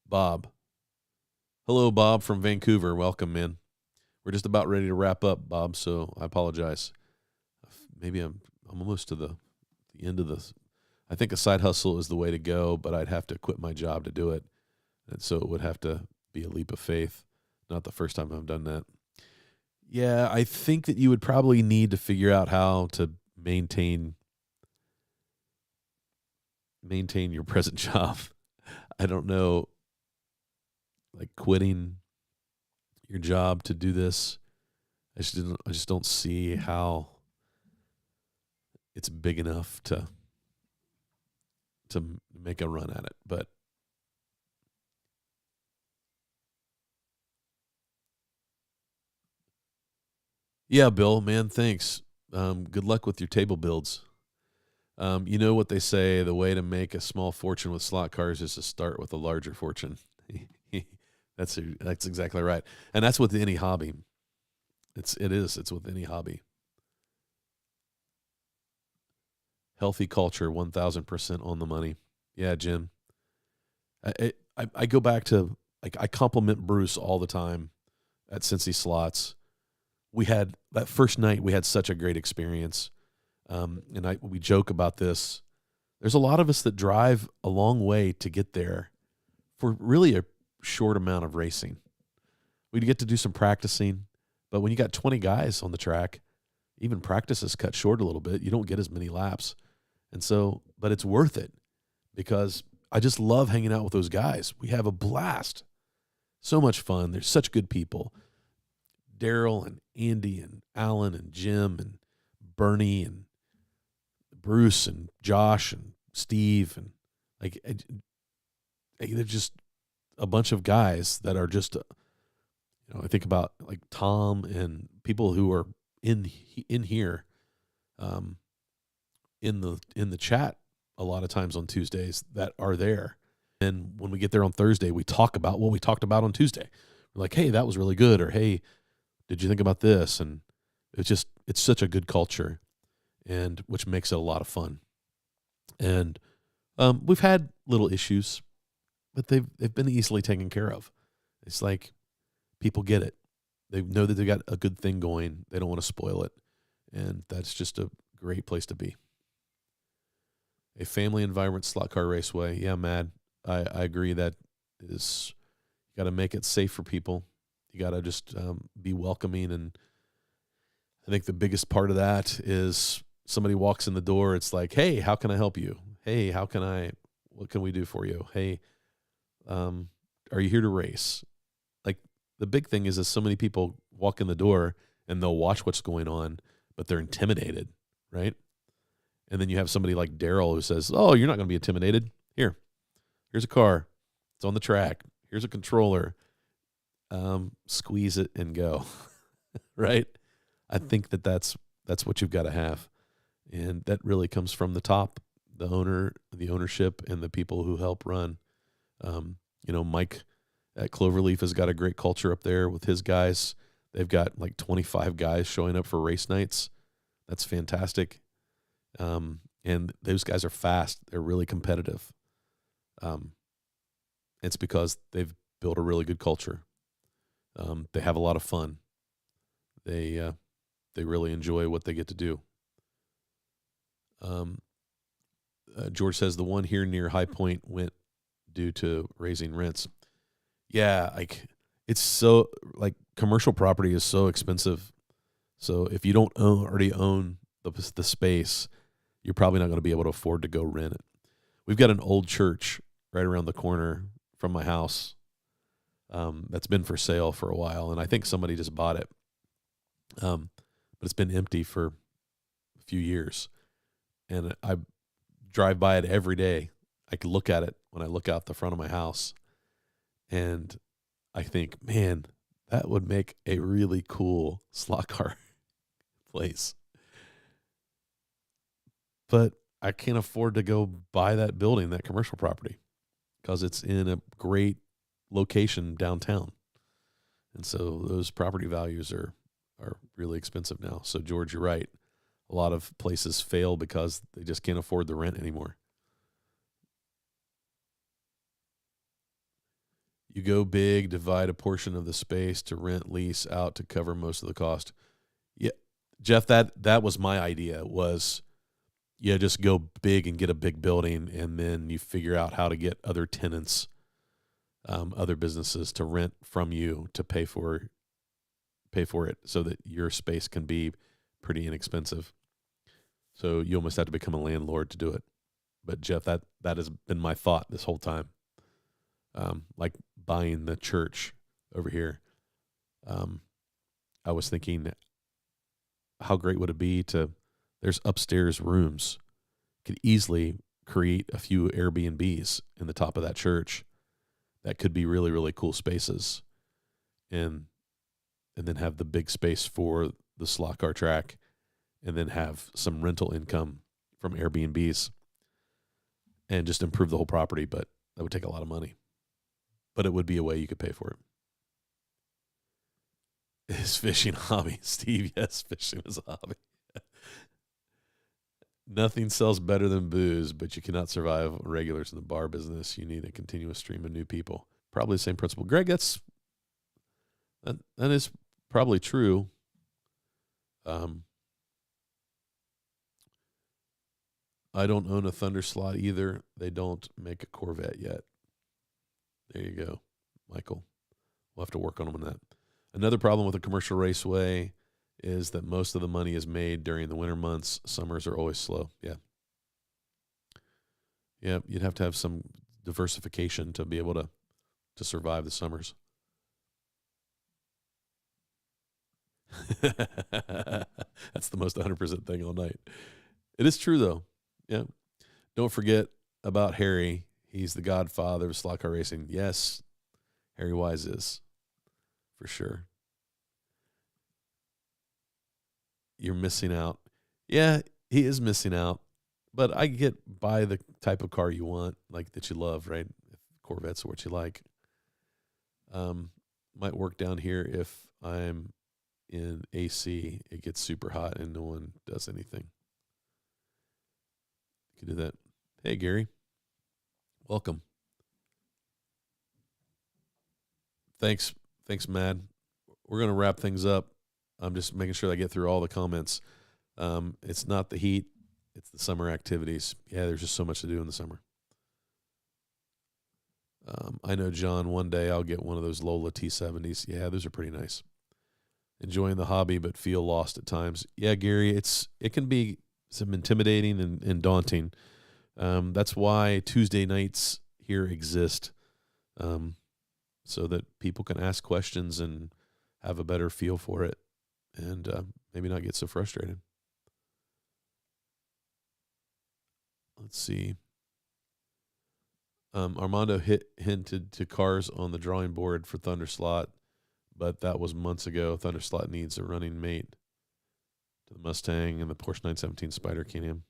Bob. Hello, Bob from Vancouver. Welcome, man. We're just about ready to wrap up, Bob, so I apologize. Maybe I'm almost to the end of this. I think a side hustle is the way to go, but I'd have to quit my job to do it. And so it would have to be a leap of faith. Not the first time I've done that. Yeah, I think that you would probably need to figure out how to maintain your present job. I don't know, like quitting your job to do this. I just don't see how it's big enough to make a run at it. But yeah, Bill, man, thanks. Good luck with your table builds. You know what they say, the way to make a small fortune with slot cars is to start with a larger fortune. That's exactly right. And that's with any hobby. It's with any hobby. Healthy culture, 1,000% on the money. Yeah, Jim. I go back to, like, I compliment Bruce all the time at Cincy Slots. We had that first night, we had such a great experience. And we joke about this. There's a lot of us that drive a long way to get there for really a short amount of racing. We get to do some practicing, but when you got 20 guys on the track, even practice is cut short a little bit. You don't get as many laps. And so, but it's worth it because I just love hanging out with those guys. We have a blast. So much fun. They're such good people. Daryl and Andy and Alan and Jim and Bernie and Bruce and Josh and Steve and they're just a bunch of guys that are just, I think about like Tom and people who are in here, in the chat a lot of times on Tuesdays that are there. And when we get there on Thursday, we talk about what we talked about on Tuesday. We're like, hey, that was really good. Or, hey, did you think about this? And it's such a good culture, and which makes it a lot of fun. And we've had little issues, but they've been easily taken care of. It's like people get it. They know that they got a good thing going. They don't want to spoil it. And that's just a great place to be. A family environment slot car raceway. Yeah, Mad. I agree that is, you got to make it safe for people. You got to just be welcoming. And I think the biggest part of that is somebody walks in the door. It's like, hey, how can I help you? Hey, what can we do for you? Hey, are you here to race? Like, the big thing is so many people walk in the door and they'll watch what's going on, but they're intimidated, right? And then you have somebody like Daryl who says, oh, you're not going to be intimidated. Here's a car. It's on the track. Here's a controller. Squeeze it and go, right? I think that's what you've got to have. And that really comes from the top, the ownership, and the people who help run. Mike at Cloverleaf has got a great culture up there with his guys. They've got like 25 guys showing up for race nights. That's fantastic. And those guys are fast. They're really competitive. It's because they've built a really good culture. They have a lot of fun. They really enjoy what they get to do. George says the one here near High Point went due to raising rents. Yeah, like it's so like commercial property is so expensive. So if you don't already own the space, you're probably not going to be able to afford to go rent it. We've got an old church right around the corner from my house that's been for sale for a while, and I think somebody just bought it. But it's been empty for a few years, and I drive by it every day. I can look at it when I look out the front of my house, and I think, man, that would make a really cool slot car place. But I can't afford to go buy that building, that commercial property, because it's in a great location downtown. And so those property values are really expensive now. So, George, you're right. A lot of places fail because they just can't afford the rent anymore. You go big, divide a portion of the space to rent, lease out to cover most of the cost. Yeah, Jeff, that was my idea was, yeah, just go big and get a big building, and then you figure out how to get other tenants, other businesses to rent from you to pay for it so that your space can be pretty inexpensive. So you almost have to become a landlord to do it. But Jeff, that has been my thought this whole time. Like buying the church over here. I was thinking, how great would it be there's upstairs rooms. Could easily create a few Airbnbs in the top of that church. That could be really, really cool spaces. And then have the big space for the slot car track, and then have some rental income from Airbnbs and just improve the whole property. But that would take a lot of money. But it would be a way you could pay for it. Is fishing a hobby? Steve, yes, fishing is a hobby. Nothing sells better than booze, but you cannot survive on regulars in the bar business. You need a continuous stream of new people. Probably the same principle. Greg, that is probably true. I don't own a Thunder slot either. They don't make a Corvette yet. There you go, Michael. We'll have to work on them on that. Another problem with a commercial raceway is that most of the money is made during the winter months. Summers are always slow. Yeah. Yeah, you'd have to have some diversification to be able to survive the summers. That's the most 100% thing all night. It is true, though. Yeah. Don't forget about Harry. He's the godfather of slot car racing. Yes, Harry Wise is, for sure. You're missing out. Yeah, he is missing out. But I get buy the type of car you want, like that you love, right? If Corvettes are what you like. Might work down here if I'm in AC. It gets super hot and no one does anything. You can do that. Hey, Gary. Welcome. Thanks, Mad. We're going to wrap things up. I'm just making sure I get through all the comments. It's not the heat. It's the summer activities. Yeah, there's just so much to do in the summer. I know, John, one day I'll get one of those Lola T70s. Yeah, those are pretty nice. Enjoying the hobby, but feel lost at times. Yeah, Gary, it can be some intimidating and daunting. That's why Tuesday nights here exist, so that people can ask questions and have a better feel for it, and maybe not get so frustrated. Let's see. Armando hinted to cars on the drawing board for Thunder Slot, but that was months ago. Thunder Slot needs a running mate to the Mustang and the Porsche 917 Spyder Can-Am.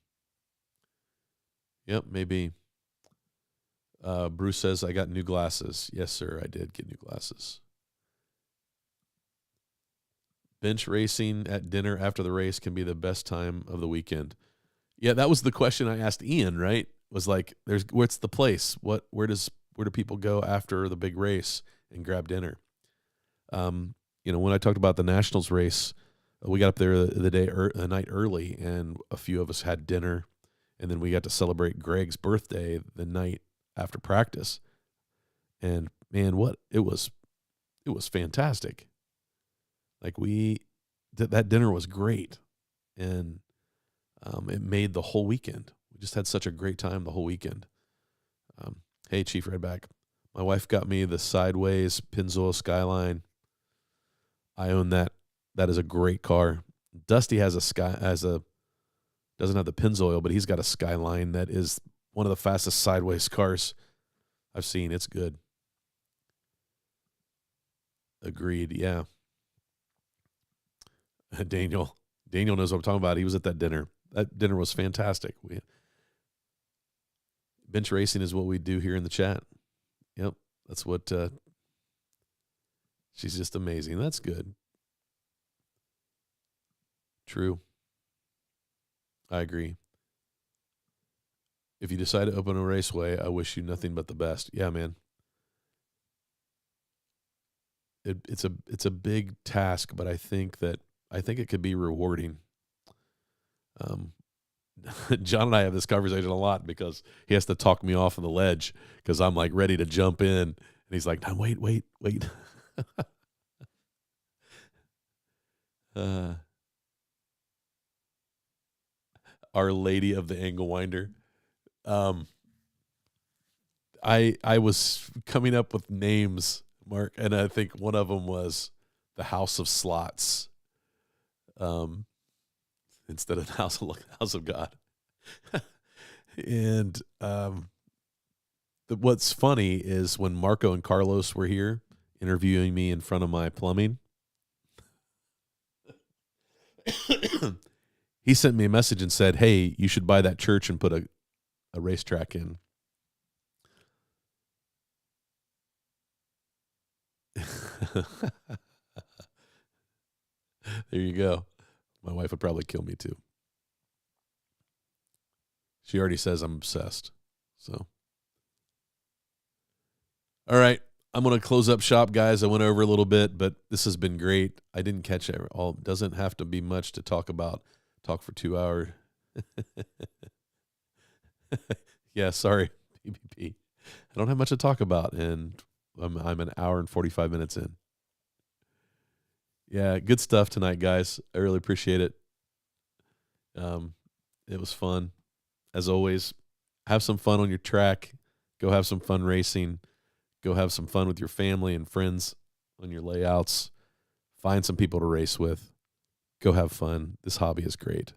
Yep, maybe. Bruce says, I got new glasses. Yes, sir, I did get new glasses. bench racing at dinner after the race can be the best time of the weekend. Yeah, that was the question I asked Ian, right? Was like, what's the place? Where do people go after the big race and grab dinner? When I talked about the Nationals race, we got up there the night early, and a few of us had dinner, and then we got to celebrate Greg's birthday the night after practice. And man, it was fantastic. Like that dinner was great, and it made the whole weekend. We just had such a great time the whole weekend. Hey, Chief Redback, my wife got me the Sideways Pennzoil Skyline. I own that. That is a great car. Dusty doesn't have the Pennzoil, but he's got a Skyline that is one of the fastest sideways cars I've seen. It's good. Agreed. Yeah. Daniel knows what I'm talking about. He was at that dinner. That dinner was fantastic. Bench racing is what we do here in the chat. Yep. That's what, she's just amazing. That's good. True. I agree. If you decide to open a raceway, I wish you nothing but the best. Yeah, man. It's a big task, but I think it could be rewarding. John and I have this conversation a lot because he has to talk me off of the ledge because I'm like ready to jump in, and he's like, "No, wait." Our Lady of the Angle Winder. I was coming up with names, Mark, and I think one of them was the House of Slots. Instead of the House of God. And what's funny is when Marco and Carlos were here interviewing me in front of my plumbing, he sent me a message and said, "Hey, you should buy that church and put a racetrack in." There you go. My wife would probably kill me too. She already says I'm obsessed. So, all right. I'm going to close up shop, guys. I went over a little bit, but this has been great. I didn't catch it all. It doesn't have to be much to talk about. Talk for 2 hours. Yeah, sorry, PPP. I don't have much to talk about, and I'm an hour and 45 minutes in. Yeah, good stuff tonight, guys. I really appreciate it. It was fun. As always, have some fun on your track. Go have some fun racing. Go have some fun with your family and friends on your layouts. Find some people to race with. Go have fun. This hobby is great.